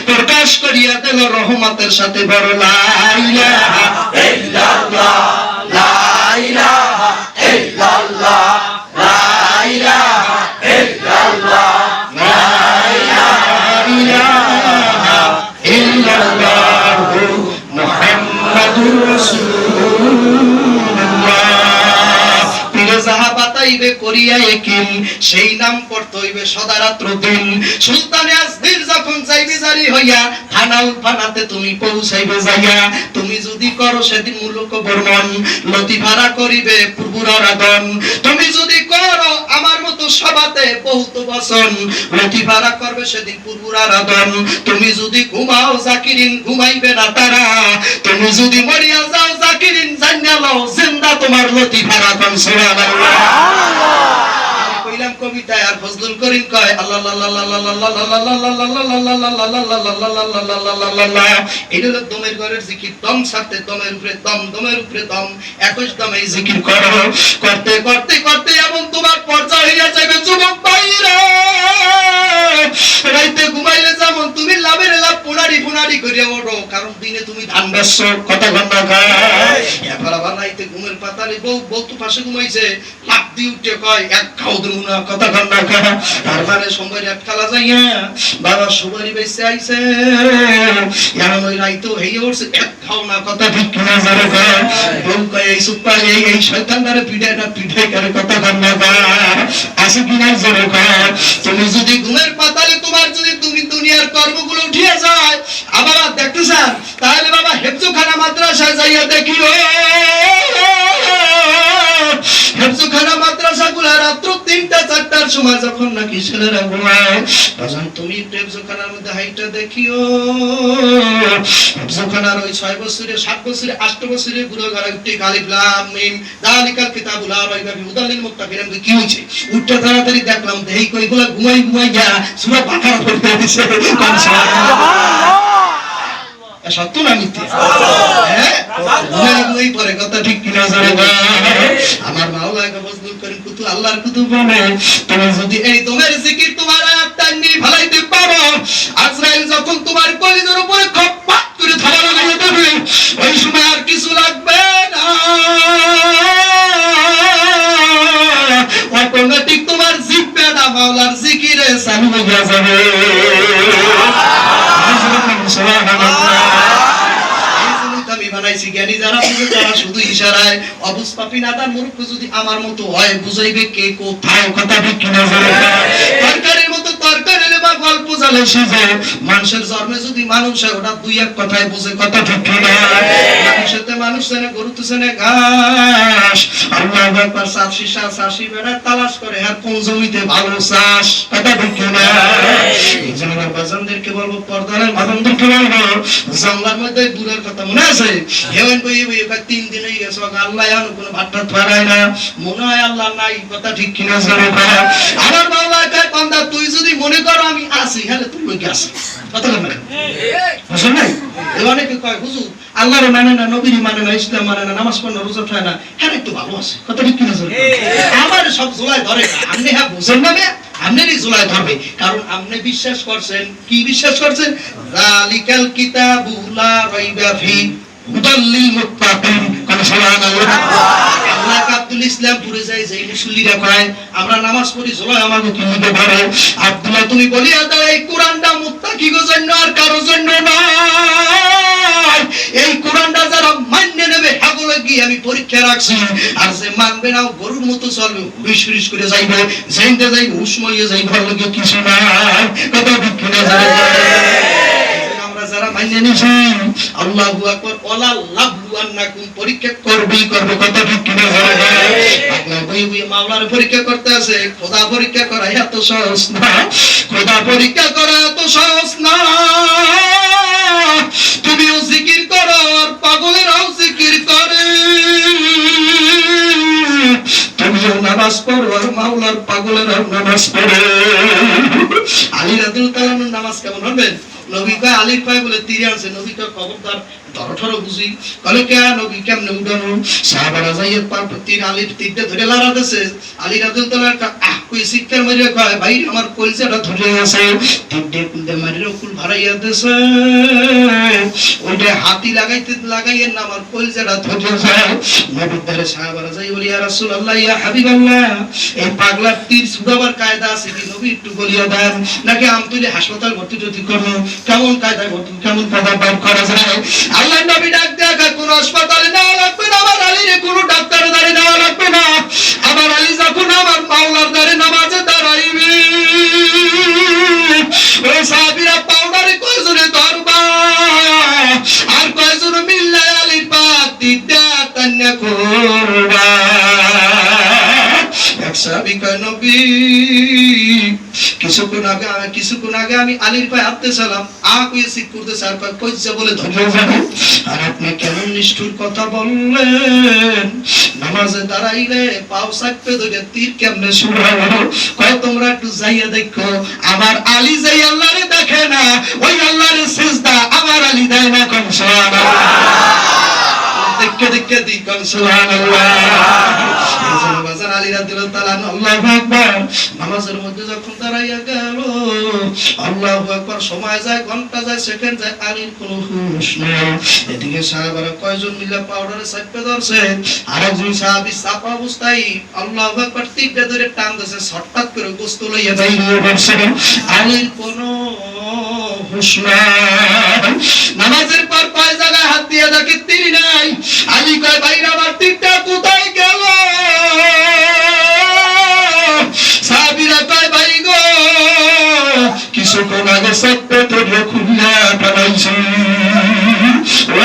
প্রকাশ করিয়া দিল রহমতের সাথে বড় লা ইলাহা ইল্লাল্লাহ, লা ইলাহা ইল্লাল্লাহ, লা ইলাহা ইল্লাল্লাহ, লা ইলাহা ইল্লাল্লাহ মুহাম্মাদুর রাসূলুল্লাহ। পীরে সাহাবাতা হইবে করিয়া একিন, সেই নাম পড়তে হইবে সদারাত্র দিন, সুলতানে আজমির যখন যাইবে জারি হইয়া, ফানাল ফানাতে তুমি পৌঁছাইবে যাইয়া, তুমি যদি করো সেদিন মূলক বর্ণন, লতিফারা করিবে পূর্বুরার আদন, তুমি যদি করো আমার মতো সবাতে বহুত বচন, লতিফারা করবে সেদিন পূর্বুরার আদন, তুমি যদি ঘুমাও জাকিরিন ঘুমাইবে না তারা, তুমি যদি মরিয়া যাও জাকিরিন জানিয়া লও জিন্দা তোমার লতিফারা কোন সুবহানাল্লাহ। কইলাম কবিতায়, আর ফজলুল করিম কয় আল্লাহ আল্লাহ আল্লাহ আল্লাহ আল্লাহ, এটা হলো দমের ঘরের জিকির, দম ছাড়তে দমের উপরে দম, দমের উপরে দম, 21 দমে জিকির করো, করতে করতে করতে এমন তোমার পর্যায় হইয়া যাবে যুবক ভাইরা, রাইতে ঘুমাইলে যেমন তুমি লাভের লাভ পুনারি পুনারি করিয়া ওঠো, কারণ দিনে তুমি ধান বেচছো, কথা গন্না খায়, এবার আবার রাইতে ঘুমের পাতালে বউ বউ তো পাশে ঘুমাইছে, লাভ দিয়ে উঠে কয় এক খাও দেবো না, কথা গন্না খায়, তার মানে সময় এক খেলা যাইয়া বাবা সুবারি বেঁচে আইছে, এখন ওই রাইতো হয়ে উঠছে এক খাও না, কথা ঠিক কিনা যারা কয়, বউ কয় এই সুপ্পা এই শয়তানদারে পিঠায় না পিঠায় করে, কথা গন্না খায়, আসে কিনা যারা কয়, তুমি যদি ঘুমের পাতালে তোমার যদি তুমি দুনিয়ার কর্মগুলো উঠিয়ে যায়, আবার দেখতে চান, তাহলে বাবা হেফজুখানা মাদ্রাসায় যাইয়া দেখিও, হেফজুখানা মাদ্রাসা গুলা রাত্র 3টা 4টার সময় যখন নাকি ছেলেরা ঘুমায়, তখন তুমি হেফজুখানার মধ্যে হাইটা দেখিও, হেফজুখানার ওই 6 বছরে 7 বছরে 8 বছরে বুড়ো ঘরে উঠে আলিফ লাম মিম যালিকাল কিতাবুল লা রাইবা ফিহি হুদাল লিল মুত্তাকিন, কি হইছে উঠতে তাড়াতাড়ি দেখলাম দেই কই গুলা ঘুমাই ঘুমাইয়া সূরা বাকারা পড়তে দিছে, সুবহানাল্লাহ, সত্য না মিথ্যা? হ্যাঁ, ঘুমাই পরে, কথা ঠিক কিনা জানো? আমার মাওলা ফজলুল করিম কুতু আল্লাহর কুতু বলে, তুমি যদি এই তোমার জিকির তোমার আত্মানি ভালাইতে পারো, আজরাইল যখন তোমার কলিজার উপরে খপ্পাত করে ধরা লাগিয়ে দেবে, ওই সময় আর কিছু লাগবে না, অটোমেটিক তোমার জিহ্বাটা মাওলার জিকিরে চালু হয়ে যাবে। বুঝাইছি, জ্ঞানী যারা বুঝে তারা শুধু ইশারায়, অবুঝ পাপী নাদান মূর্খ যদি আমার মতো হয় বুঝাইবে কে কোথায়, কথা ঠিক কিনা বলেন? তরকারির মতো তরকারি বা গল্প জালে সিজে, মানুষের জন্মে যদি মানুষ হয় ওটা দুই এক কথায় বুঝে, কথা ঠিক কিনা? মানুষেতে মানুষ চেনে, গরু তো চেনে ঘাস। আল্লাহু আকবার। চাষি বেড়া তালাশ করে আর কোন জমিতে ভালো চাষ, কথা ঠিক কিনা? এই জন্য আমার বাজানদেরকে বলবো, পর্দার বাজানদেরকে বলবো, জঙ্গলার মধ্যে বুড়ার কথা মনে আছে? হেওয়ান বইয়ে বইয়ে 3 দিন হয়ে গেছে, আল্লাহ এখন কোনো ভাত টাত বাড়ায় না, মনে হয় আল্লাহ নাই, কথা ঠিক কিনা? আমার মাওলা কয়, বান্দা তুই যদি মনে করো আমি আছি, হ্যাঁ তুই লোকে আছি, কথা বলেন বুঝলেন নাই? অনেকে কয় হুজুর আল্লাহরে মানে না, নবীর মানে না, ইসলাম মানে না, নামাজ পড়ে না, রোজা খায় না, হ্যাঁ একটু ভালো আছে, কথা ঠিক কিনা? আমার সব জোলাই ধরে না, আপনি হ্যাঁ বুঝেন না, আপনারই জোলাই ধরবে, কারণ আপনি বিশ্বাস করছেন, কি বিশ্বাস করছেন? যালিকাল কিতাবু লা রাইবা ফি হুদাল লিল মুত্তাকিন, সুবহানাল্লাহ। আল্লাহ আব্দুল ইসলাম পুরে যায়, যে মুসল্লিরা কয় আমরা নামাজ পড়ি জোলাই আমাকে কি নিতে পারে? আব্দুল্লাহ তুমি বলিয়া দাও এই কোরআনটা মুত্তাকিগো জন্য আর কারো জন্য নয়, এই কোরআনটা যারা মান্য নেবে হাগুলো গিয়ে আমি পরীক্ষা রাখছি, আর যে মানবে না গরুর মতো চলবে, হুইস হুইস করে যাইবে, যেতে যাইবে উসমইয়ে যাইবে, ভালো লাগে কিছু নাই, কথা ঠিক কিনা? আমরা যারা মান্য নিছি, আল্লাহু আকবার, ওয়ালা লাবলুয়ান্নাকুম, পরীক্ষা করবেই করবে, কথা ঠিক কিনা? আল্লাহ বই বই মাওলার পরীক্ষা করতে আছে, খোদা পরীক্ষা করা এত সহজ না, খোদা পরীক্ষা করা এত সহজ না। তুমিও জিকির করো আর পাগলেরাও জিকির করে, তুমিও নামাজ পড়ো আর মাওলার পাগলেরাও নামাজ পড়ে। আলী রাদিয়াল্লাহু তাআলা নামাজ কেমন হবে? নবী কয় আলীর পায় বলে তীরে আনছে, নবী কয় খবরদার ধরো বুঝি, বলে কে নবী কেমনে উঠানো? সাহাবারা যাইয়ে পার তীর আলীর তীরটা ধরে লাড়াতেছে, আলী রাদিয়াল্লাহু তাআলা আহ কই শিক্ষার মারিয়া কয় ভাই আমার কলজাটা ধরে আছে, তীরটা কুলতে মারিয়া কুল ভাড়াইয়া দেছে, ওইটা হাতি লাগাইয়ে না আমার কলজাটা ধরে যায়। নবীর ধারে সাহাবারা যাই বলি ইয়া রাসূলুল্লাহ ইয়া হাবিবাল্লাহ, এই পাগলার তীর ছুড়াবার কায়দা আছে কি নবী একটু বলিয়া দেন, নাকি আমি তুই হাসপাতাল ভর্তি যদি করবো, কেমন কায়দায় ভর্তি, কেমন কায়দা বার করা যায়? আল্লাহ নবী ডাক দেখা, কোন হাসপাতালে নেওয়া লাগবে না, আমার আলীর কোন ডাক্তারের দ্বারে নেওয়া লাগবে না, আমার আলী যখন আমার মাওলার দ্বারে নামাজে দাঁড়াইবে, ওই সাহাবীরা পাউডারে কয়জনে ধরবা আর কয়জন মিল্লা আলীর পাক দিদা তান্না করবা। এক সাহাবী কয় নবী কিছুক্ষণ আগে আমি আলীর পায়ে হাঁটতে ছিলাম, কইয়ে সিট করতে স্যার কইছে বলে ধরে যাবে, আর আপনি কেমন নিষ্ঠুর কথা বললেন? নামাজে দাঁড়াইলে পাও সাইপে ধরে তীর কেমনে ছুড়াবো? কয় তোমরা একটু যাইয়া দেখো, আমার আলী যাই আল্লাহরে দেখে না, ওই আল্লাহরে সিজদা আমার আলী দেয় না, কোন সুবহানাল্লাহ, দেখে দি কোন সুবহানাল্লাহ। বাজার আলী রাদিয়াল্লাহু তাআলা আল্লাহু আকবার, নামাজের মধ্যে যখন দাঁড়াইয়া গেল, আল্লাহু আকবার, সময় যায়, ঘন্টা যায়, সেকেন্ড যায়, আলীর কোনো হুঁশ নেই। এদিকে সাহাবারা কয়জন মিলে পাউডারে চাপে ধরছে, আরেকজন সাহাবী চাপা অবস্থায় আল্লাহু আকবার তীরটা ধরে টান দিয়েছে, ছটপট করে গোশত লইয়া বাইরে পড়ছে, আলীর কোনো হুঁশ নাই। নামাজের পর কয় জায়গায় হাত দিয়ে দেখে তীর নাই, আলী কয় ভাইরা আমার তীরটা কোথায় গেল? সাহাবীরা কয় ভাই গো কিছুক্ষণ আগে সত্য ধরে খুলনা পালাইছি,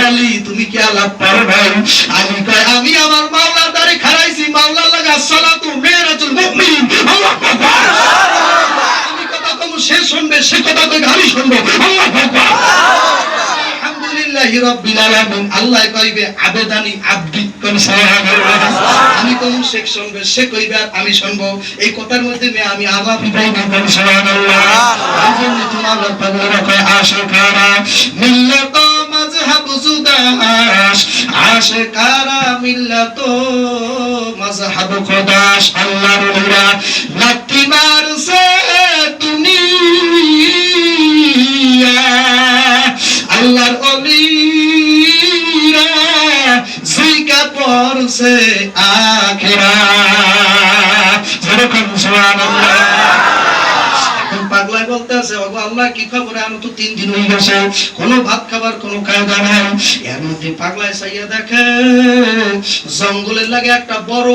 আলী তুমি কি আলাপ পারো ভাই? আলী কয় আমি আমার মাওলার দ্বারে খাড়াইছি, মাওলার লাগা সালাতু মেরাজুল মুমিন, আল্লাহু আকবার। আমি কথা কম সে শুনবে, সে কথা কই আমি শুনবো, আল্লাহু আকবার। আলহামদুলিল্লাহি রাব্বিল আলামিন। আল্লাহ কইবে আবেদানি আব্দি, কোন সুবহানাল্লাহ। আমি কোন শেখ শুনবে, সে কইবে আর আমি শুনবো, এই কথার মধ্যে আমি আলাপ ইব্রাহিম, কোন সুবহানাল্লাহ। এই জন্য তোমার পাগলেরা কয় আশিকারা মিল্লাত মাযহাব জুদাস, আশিকারা মিল্লাত মাযহাব খোদাস। আল্লাহর ওলিরা লাত্তি মারছে দুনিয়া, আল্লাহর ওলিরা জিকা পড়ছে আখিরাত, যেরকম সুবহানাল্লাহ। এখন পাগলাই বলতে আছে ওগো আল্লাহ কি খবর, আমি তো 3 দিন হয়ে গেছে কোনো ভাত খাবার কোনো কায়দা নাই। এর মধ্যে পাগলায় চাইয়া দেখে জঙ্গলের লাগে একটা বড়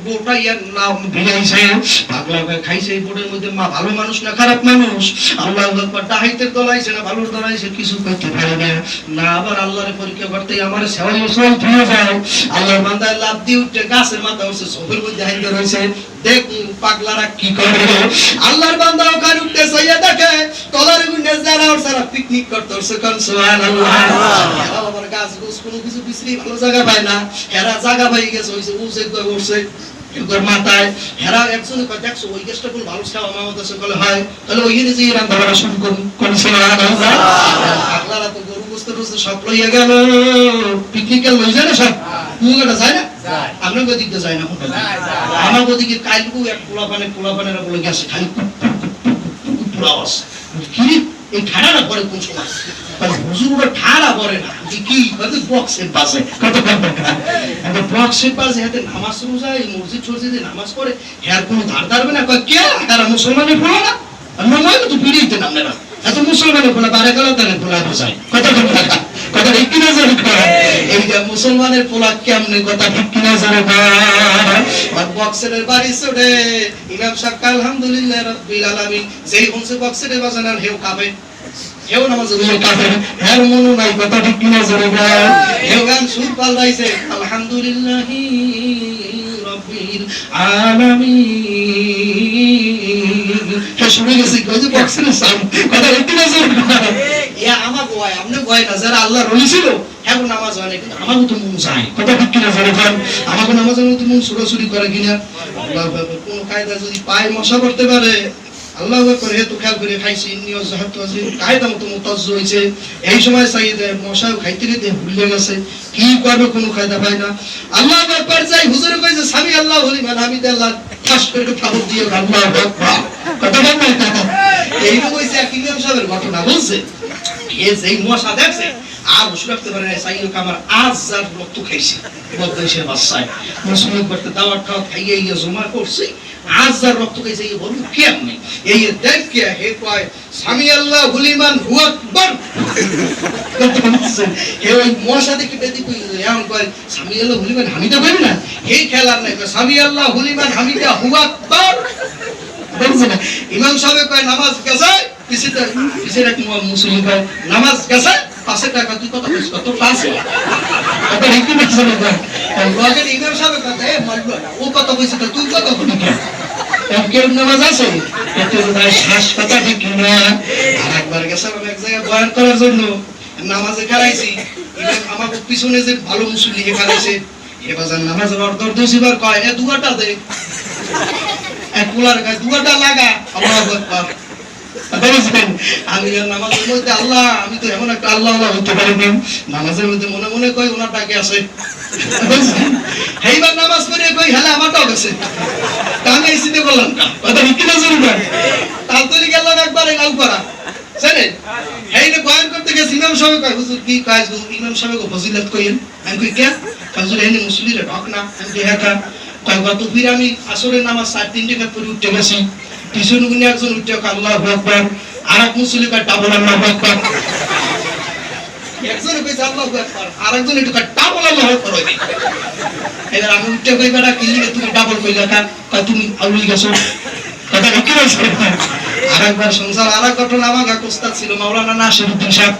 বোটাইয়ার নাম ভিড়াইছে। পাগলা খাইছে এই বোটের মধ্যে, মা ভালো মানুষ না খারাপ মানুষ, আল্লাহ আকবার, ডাহাইতের দলাইছে না ভালোর দলাইছে কিছু করতে পারে না। না আবার আল্লাহর পরীক্ষা করতে আমার সেওয়াই সব ফিরে যায়। আল্লাহর বান্দায় লাভ দিয়ে উঠে গাছের মাথা উঠছে, চোখের মধ্যে হাইতে রয়েছে। দেখ পাগলারা কি করে। আল্লাহর বান্দা ওখানে উঠতে চাইয়া দেখে তলার গুন্ডে যারা ওর সারা পিকনিক করতে হচ্ছে। কোন সুবহানাল্লাহ। আবার গাছ গোছ কোনো কিছু বিশ্রি ভালো জায়গা পায় না, হেরা জায়গা পাই গেছে হইছে উঠছে উঠছে এর মাথায়। হেরা একজনে কয় দেখছো ওই গাছটা কোন ভালো ছাওয়া মামা দেশে বলে হয়, তাহলে ওইখানে যে রান্না বাড়া শুরু করুন। কোন সুবহানাল্লাহ। পাগলারা তো গরু গোস্ত টোস্ত সব লইয়া গেল, পিকনিকে লই যায় না সব, মুগটা যায় না, আমরা ওদিকে যাই না, আমার ওদিকে কালকু এক পোলাপানেরা বলে গেছে খালি আওয়াজ কি এই ঠাড়াটা পরে কোন সময়, হুজুর ঠাড়া পরে না কি বক্সের পাশে কত বক্সের পাশে হাতে নামাজ রোজা এই মসজিদ সরজিদে নামাজ পড়ে, হ্যাঁ কোনো ধার ধারবে না, কয় কে তারা মুসলমানের ফোলা না, নয় তো পিড়িতে নামলে না, এত মুসলমানের ফোলা বারে গেল তাদের ফোলা বোঝায় কত কথা ঠিক কিনা জানে, এই মুসলমানের পোলা কেমনে কথা ঠিক কিনা জানে। বক্সের বাড়ি চড়ে ইমাম সাহেব আলহামদুলিল্লাহ রাব্বিল আলামিন যেই হচ্ছে বক্সের বাজান আর হেউ খাবে, হেউ নামাজ কাফের, হের মনো নাই কথা ঠিক কিনা জানে। হেউ গান সুর পাল্টাইছে আলহামদুলিল্লাহি রাব্বিল আলামিন, হে শুনে গেছি কই যে বক্সের সাউন্ড কথা ঠিক কিনা জানে। ইয়া আমার গোয় আমনে গোয় না যারা আল্লাহর ওলি ছিল হ্যাঁ নামাজ হয় না, কিন্তু আমাকে তো মন চায় কথা ঠিক কিনা জানে। আমাকে নামাজের মধ্যে মন ছুটাছুটি করে কিনা, আল্লাহ কোন কায়দা যদি পায় মশা করতে পারে আল্লাহ করে তো খেয়াল করে খাইছি নিয়জ হাত আছে কায়দা মতো মুতাজ্জ হয়েছে, এই সময় চাইতে মশাও খাইতে খাইতে ভুলে গেছে কি করবে কোনো কায়দা পায় না। আল্লাহ আকবার চাই হুজুরে কইছে সামি আল্লাহ লিমান হামিদাল্লাহ ঠাস করে থাবর দিয়ে আল্লাহু আকবার কথা বল না, এই তো কইছে এক ইমাম সাহেবের ঘটনা বলছে। এ যেই মশা দেখছে আর বসে রাখতে পারে না, সাইয়ো কামার আজ যার রক্ত খাইছে বদমাইশের বাচ্চায় মুসলিম করতে দাওয়াত খাওয়া খাইয়ে গিয়ে জমা করছে, আজ যার রক্ত খাইছে এই বলু কেমনে এই দেখ কে হে কয় সামি আল্লাহ হুলিমান হু আকবার, হে ওই মশা দেখে বেদি কই এমন কয় সামি আল্লাহ হুলিমান হামিদা কইবে না, এই খেলার নাই সামি আল্লাহ হুলিমান হামিদা হু আকবার বলছে না। ইমাম সাহেব কয় নামাজ গেছে পিছে এক মুসলিম কয় নামাজ গেছে 5 টাকা তুই কত কইছ কত 5 এটা কি বলছ না লগের ইমাম সাহেব কয় এ মারলো না ও কত কইছ তুই কত কইছ কেউ নামাজ আছে এত ভাই শ্বাস কথা ঠিক না। আরেকবার গেছে এক জায়গায় বয়ান করার জন্য নামাজে খারাইছি, ইমাম আমাকে পিছনে যে ভালো মুসল্লিকে খারাইছে এবার নামাজের অর্ধ দুইবার কয় এ দুয়াটা দে এক কুলার গায়ে দুয়াটা লাগা আল্লাহু আকবার। আমি নামাজের মধ্যে আল্লাহ আমি তো এমন একটা আল্লাহ হতে পারিনি, নামাজের মধ্যে মনে মনে কই ওনার ডাকে আছে, এইবার নামাজ পড়ে কই হেলা আমারটাও গেছে আমি এসিতে বললাম কথা ঠিক না জরুরি তালতলি গেলাম একবার লাউ করা জানেন এইটা বয়ান করতে গেছি ইমাম সাহেব কয় হুজুর কি কাজ ইমাম সাহেব ফজিলত কইেন, আমি কই কে হুজুর এনে মুসলিমে ঢক না, আমি কই হ্যাঁ কয় গত ফির আমি আসরের নামাজ 3 টাকা পড়ে উঠতে গেছি, পিছনে গুনে একজন উঠে আল্লাহু আকবার, আরেক মুসলিম কয় ডাবল আল্লাহু আকবার, একজন কইছে আল্লাহু আকবার আরেকজন একটু কয় ডাবল আল্লাহু আকবার হই, এবার আমি উঠতে কই বেটা কি লিখে তুমি ডাবল কইলা কয় তুমি আউলি গেছো কথা কি বলছ। আরেকবার সংসার আরেক ঘটনা আমার কাকুস্তাদ ছিল মাওলানা নাসিরউদ্দিন সাহেব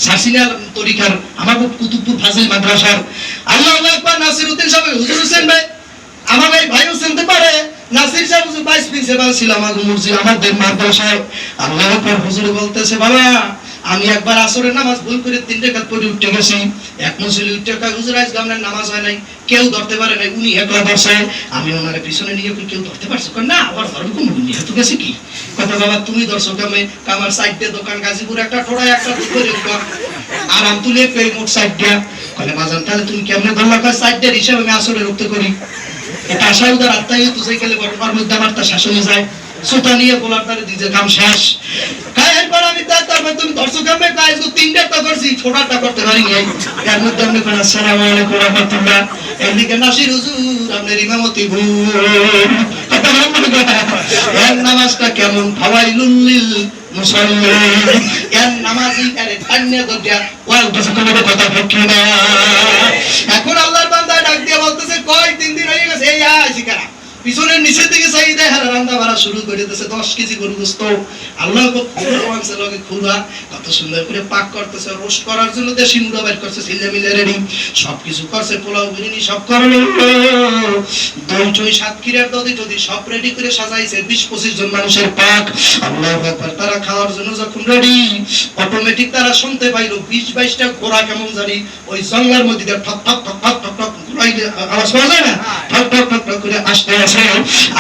সাসিনা তরিকার আমার কুতুবপুর ফাজিল মাদ্রাসার, আল্লাহু আকবার নাসিরউদ্দিন সাহেব হুজুর হোসেন ভাই আমার ভাইও চিনতে পারে, নাসির সাহেব হুজুর ভাইস প্রিন্সিপাল ছিল আমার মসজিদ আমাদের মাদ্রাসায়। আল্লাহু আকবার হুজুর বলতেছে বাবা আমি একবার আসরের নামাজ ভুল করে 3 রাকাত পড়ে উঠে গেছি, এক মুসল্লি উঠে কয় হুজুর আজ গামনার নামাজ হয় নাই কেউ ধরতে পারে নাই উনি একলা ধরছে, আমি ওনারে পিছনে নিয়ে কেউ ধরতে পারছে কয় না আবার ধরবে কোন উনি এত গেছে কি কথা বাবা তুমি ধরছো কামে আমার সাইডে দোকান গাজীপুর একটা ঠোড়ায় একটা করে আর আমি তুলে কই মোট সাইড দিয়া কলে বাজান তাহলে তুমি কেমনে ধরলা কয় সাইডের হিসাবে আমি আসরে রক্ত করি, এটা আশাউদার আত্মাই তো সাইকেলে বড়মার মধ্যে আমার তা শাসনে যায় সুতা নিয়ে বলার তারে দিজে কাম শেষ কায় এরপর আমি তারপর তুমি দর্শক কামে কাজ 3টা টা করছি ছোটটা করতে পারি নাই, এর মধ্যে আমি কোন আসসালামু আলাইকুম ওয়া রাহমাতুল্লাহ এদিকে নাসির হুজুর আপনার ইমামতি ভুল কথা বলতে এর নামাজটা কেমন ফাওয়াইলুল লিল মুসল্লি এর নামাজি এর ধান্যে দরজা ওয়াল কিছু কোনো কথা ঠিক না। এখন আল্লাহর বান্দা ডাক দিয়ে বলতেছে কয় 3 দিন হয়ে গেছে এই আইছি কারা পিছনের নিচের দিকে চাই দেয় আর রান্না বাড়া শুরু করে দিতেছে 10 কেজি গরু গোস্ত আল্লাহ লগে খুদা কত সুন্দর করে পাক করতেছে রোস্ট করার জন্য দেশি মুড়া বের করছে ছিলা মিলে রেডি সবকিছু করছে পোলাও বিরিয়ানি সব করলো দই চই সাতক্ষীরার দদি টদি সব রেডি করে সাজাইছে 20-25 জন মানুষের পাক আল্লাহু আকবার তারা খাওয়ার জন্য যখন রেডি অটোমেটিক তারা শুনতে পাইলো 20-22টা ঘোড়া কেমন জানি ওই জঙ্গলের মধ্যে দিয়ে ঠক ঠক ঠক ঠক ঠক ঠক ঘুরাইলে আওয়াজ পাওয়া যায় না ঠক ঠক ঠক ঠক করে আসতে আসে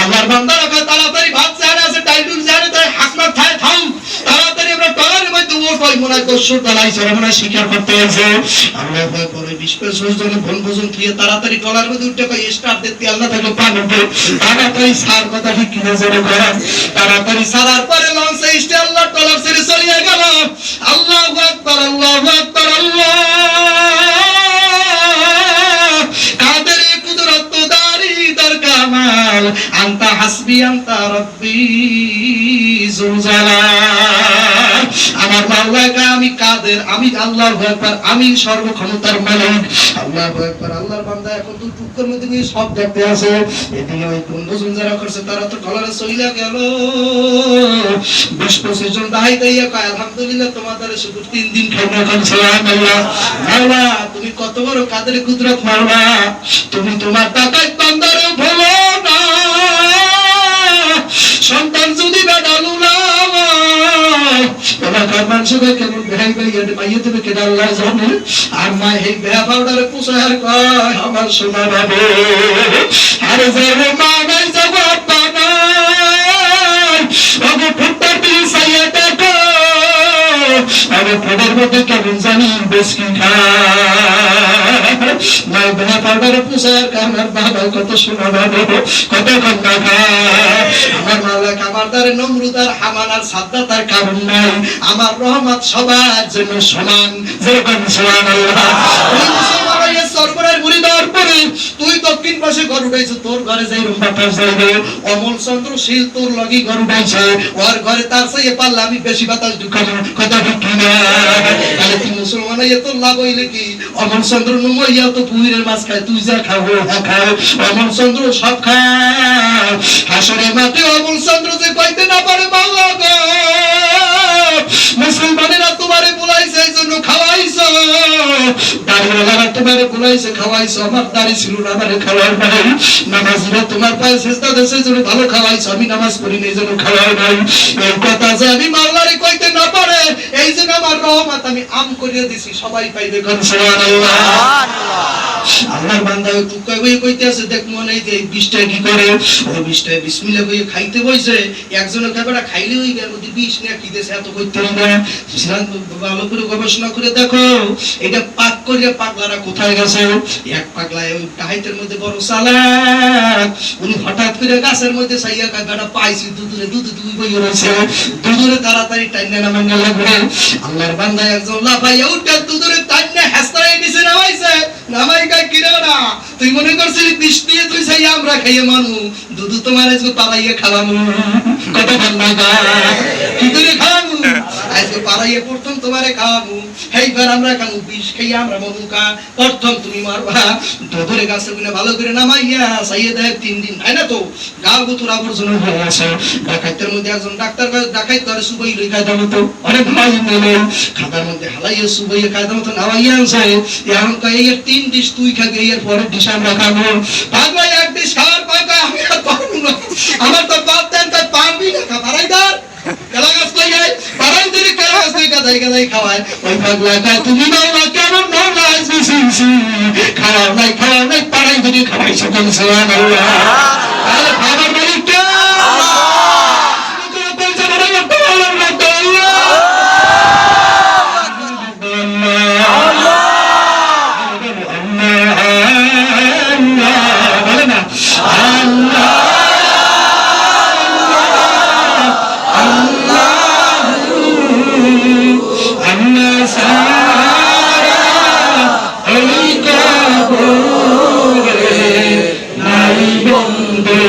আল্লাহর বান্দারা কয় তাড়াতাড়ি ভাত চাড়া আছে টাইটুল জানে তাই হাসমাত থাই থাম তাড়াতাড়ি আমরা টলারের মধ্যে ও কই মনে হয় দস্যুর দালাই চড়ে মনে হয় শিকার করতে আছে আল্লাহ ভয় করে 20-25 জনে বন ভোজন দিয়ে তাড়াতাড়ি টলারের মধ্যে উঠে কই স্টার্ট দিতে আল্লাহ থাকলে পান উঠে তাড়াতাড়ি সার কথা ঠিক কিনা জোরে করে তাড়াতাড়ি সারার পরে লঞ্চে স্টে আল্লাহ টলার ছেড়ে চলে গেল আল্লাহু আকবার আল্লাহু আকবার আল্লাহ কাদের কুদরত দারি দর কামাল আনতা হাসবি আনতা রব্বি জুলজালাল আমার মাওলাকে আমি কাদের আমি আল্লাহু আকবার আমি সর্বক্ষমতার মালিক আল্লাহু আকবার আল্লাহর বান্দা এখন তো টুকর মধ্যে নিয়ে সব দেখতে আছে এদিকে ওই বন্ধুজন যারা করছে তারা তো গলারে চইলা গেল 20-25 জন দাই দাইয়া কয় আলহামদুলিল্লাহ তোমাদের শুধু 3 দিন খাইনা খান সুবহানাল্লাহ মাওলা তুমি কত বড় কাদের কুদরত মাওলা তুমি তোমার দাতায় বান্দারে ভুলো না সন্তান যদি বেডালু না ওরা কারমান সবে কেমন ভাই ভাই এটা মাইয়ে তুমি কেডা আল্লাহ জানে আর মা এই বেয়া পাউডারে পুষার কয় আমার সোনা বাবা আরে যাবে মা নাই জবাব বানাই ওগো ফুটটা পিছাইয়া দেখো আরে ফোনের মধ্যে কেমন জানি বেশি খায় মা বেয়া পাউডারে পুষার কারণ বাবা কত সোনা বাবা কত কন্যা খায় আমার মাওলা কামারদারে নমরুদার হামানার সাদ্দাতার কারণ নাই আমার রহমত সবার জন্য সমান যেরকম সুবহানাল্লাহ ওই মুসলমানের সরবরার মুরিদার পরে তুই দক্ষিণ পাশে ঘর উঠাইছ তোর ঘরে যাই রুম বাতাস যাইবে অমল চন্দ্র শীল তোর লাগি ঘর উঠাইছে ওর ঘরে তার চাইয়ে পারলে আমি বেশি বাতাস ঢুকাবো কথা ঠিক না তাহলে তুই মুসলমানের এত লাভ হইলে কি অমল চন্দ্র নমইয়া তো পুইরের মাছ খায় তুই যা খাবো হ্যাঁ খাও অমল চন্দ্র সব খায় হাসরে মাঠে অমল চন্দ্র যে কইতে না পারে বাবা গো মুসলমানেরা তোমারে বুলাইছে এই জন্য খাওয়াইছো দাড়িওয়ালারা তোমারে বুলাইছে খাওয়াইছো আমার দাড়ি ছিল না আমারে খাওয়ার নাই নামাজিরা তোমার পায়ে সিজদা দিয়েছে এই জন্য ভালো খাওয়াইছো আমি নামাজ পড়ি না এই জন্য খাওয়ার নাই এই কথা যে আমি মাওলারে কইতে না পারে এই জন্য আমার রহমত আমি আম করিয়ে দিছি সবাই পাইবে কোন সুবহানাল্লাহ আল্লাহর বান্দা তুই কই কইতে আছে দেখ মনে এই যে 20টা কি করে ও 20টা বিসমিল্লাহ কই খাইতে বইছে একজন খাবারটা খাইলে ওই এর মধ্যে 20 না কি দেছে এত কইতে না ভালো করে গবেষণা করে দেখো এটা পাক করিয়া পাগলারা কোথায় গেছে এক পাগলা ওই টাইটের মধ্যে বড় চালাক উনি হঠাৎ করে গাছের মধ্যে সাইয়া কাগাটা পাইছি দুধ বই রয়েছে দুধরে তাড়াতাড়ি টাইনা নামাঙ্গা লাগবে আল্লাহর বান্দা একজন লাফাইয়া উঠে দুধরে টাইনা হাসতাই দিছে নামাইছে নামাই কা কিরা না তুই মনে করছিস বৃষ্টি তুই চাই আমরা খাইয়ে মানু দুধ তোমার আজকে পালাইয়া খাওয়ামু কত ভালো লাগা কি করে খাওয়ামু আজকে পালাইয়া প্রথম তোমারে খাওয়ামু এইবার আমরা খামু বিষ খাইয়া আমরা মধুকা প্রথম তুমি মারবা দুধরে গাছে গুনে ভালো করে নামাইয়া চাইয়ে দেয় 3 দিন তাই না তো গাল গুতুর আবর্জনা হয়ে আছে ডাকাইতের মধ্যে একজন ডাক্তার ডাকাইত করে সুবই লই কায়দা মতো অনেক ভাই নেলে খাতার মধ্যে হালাইয়া সুবই কায়দা মতো নামাইয়া আনছে এখন কই এর 3 ডিশ তুই খাবি এর পরে ডিশ আমরা খাবো পাগলা এক ডিশ খাওয়ার পর আমি আর পারবো না আমার তো বাদ দেন তাই পারবি না খাবারাইদার কালাগাস কই যায় পারাই দিরে কালাগাস কই গাদাই গাদাই খাওয়ায় ওই পাগলা কয় তুমি মাওলা কেন মাওলা আইছিস খাওয়া নাই পারাই দিরে খাওয়াইছো কোন সুবহানাল্লাহ আরে খাবার মালিক কে আল্লাহ বন্ধু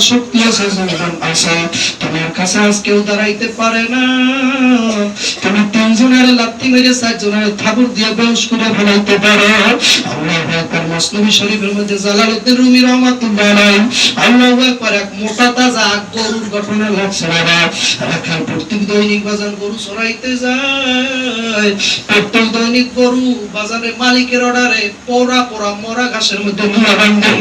শক্তি আছে, যৌবন আছে, তোমার কাছে আজ কেউ দাঁড়াইতে পারে না। তুমি তিনজনের লাথি মেরে চারজনের থাবুর দিয়ে বেহুশ করে ফেলাইতে পারো। আল্লাহু আকবার। মসনবী শরীফের মধ্যে জালালউদ্দিন রুমি রাহমাতুল্লাহ আলাইহি আল্লাহু আকবার এক মোটা তাজা গরুর ঘটনা লাগছে বাবা। রাখাল প্রত্যেক দৈনিক বাজার গরু চড়াইতে যায়, প্রত্যেক দৈনিক গরু বাজারে মালিকের অর্ডারে পোড়া পোড়া মরা ঘাসের মধ্যে মুড়া বাঁধে।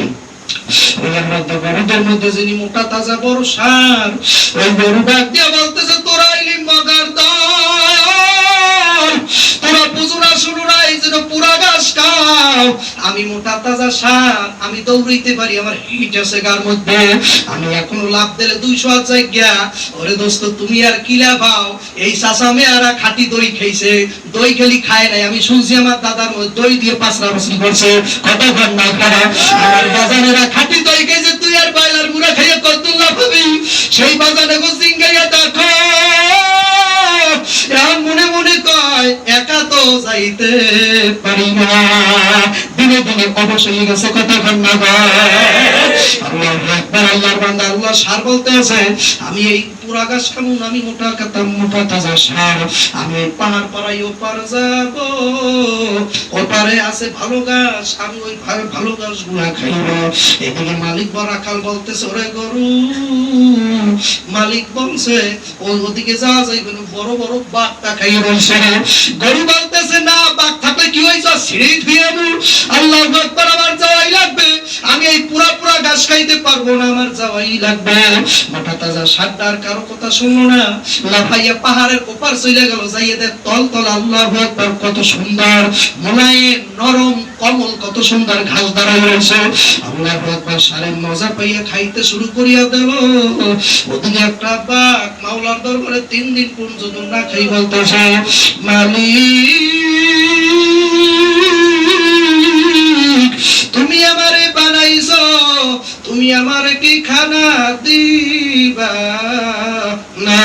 গরুদের মধ্যে যিনি মোটা তাজা বড় সার, ওই গরু ডাক দিয়ে বলতেছে, তোরা আইলি মগার দল, তোরা বুঝো না শুনো না, এই যেন পুরা ঘাস খাও। আমি মোটা তাজা সার, আমি দৌড়াইতে পারি, আমার হিট আছে গার মধ্যে, আমি এখনো লাভ দিলে 200 হাত জায়গা। ওরে দোস্ত তুমি আর কি লাভাও, এই চাচা মেয়ারা খাঁটি দই খাইছে, দই খেলি খায় নাই। আমি শুনছি আমার দাদার মধ্যে দই দিয়ে পাঁচরা পাঁচরি করছে, কতক্ষণ না খাওয়া। আমার বাজানেরা খাঁটি দই খাইছে, তুই আর বাইলার মুড়া খাইয়া কত লাভ হবি? সেই বাজানে গো সিঙ্গাইয়া দেখো, মনে মনে কয় একা তো যাইতে পারি না। দিনে দিনে অবশ্যই গেছে, কতক্ষণ না আল্লাহু আকবার। আল্লাহর বান্দা আল্লাহ সার বলতে আছে, আমি এই পুরা গাছ খাবো না, আমি মোটা কাতা মোটা তাজা সার। আমি ওই পাহাড় পাড়াই ওপার যাব, ওপারে আছে ভালো গাছ, আমি ওই ভালো গাছ গুলা খাইব। এদিকে মালিক রাখাল বলতেছে, ওরে গরু, মালিক বলছে ওদিকে যাওয়া যাইবে না, বড় বড় বাঘটা খাইয়ে বলছে। গরু বলতেছে, না বাঘ থাকলে কি হয়েছে, ছিঁড়ে ধুয়ে আমি আল্লাহু আকবার, আমার যাওয়াই লাগবে, আমি এই পুরা পুরা ঘাস খাইতে পারবো না, আমার যাওয়াই লাগবে। মোটা তাজা সারদার কারো কথা শুনলো না, লাফাইয়া পাহাড়ের ওপার চলে গেল, যাইয়ে দেখ তল তল আল্লাহু আকবার কত সুন্দর মোলায়েম নরম কমল, কত সুন্দর ঘাস দাঁড়ায় রয়েছে। আল্লাহু আকবার। সারের মজা পাইয়া খাইতে শুরু করিয়া দিল। ওদিকে একটা বাঘ মাওলার দরবারে 3 দিন পর্যন্ত না খাই বলতেছে, মালিক তুমি আমারে বানাইছো, তুমি আমারে কি খানা দিবা না?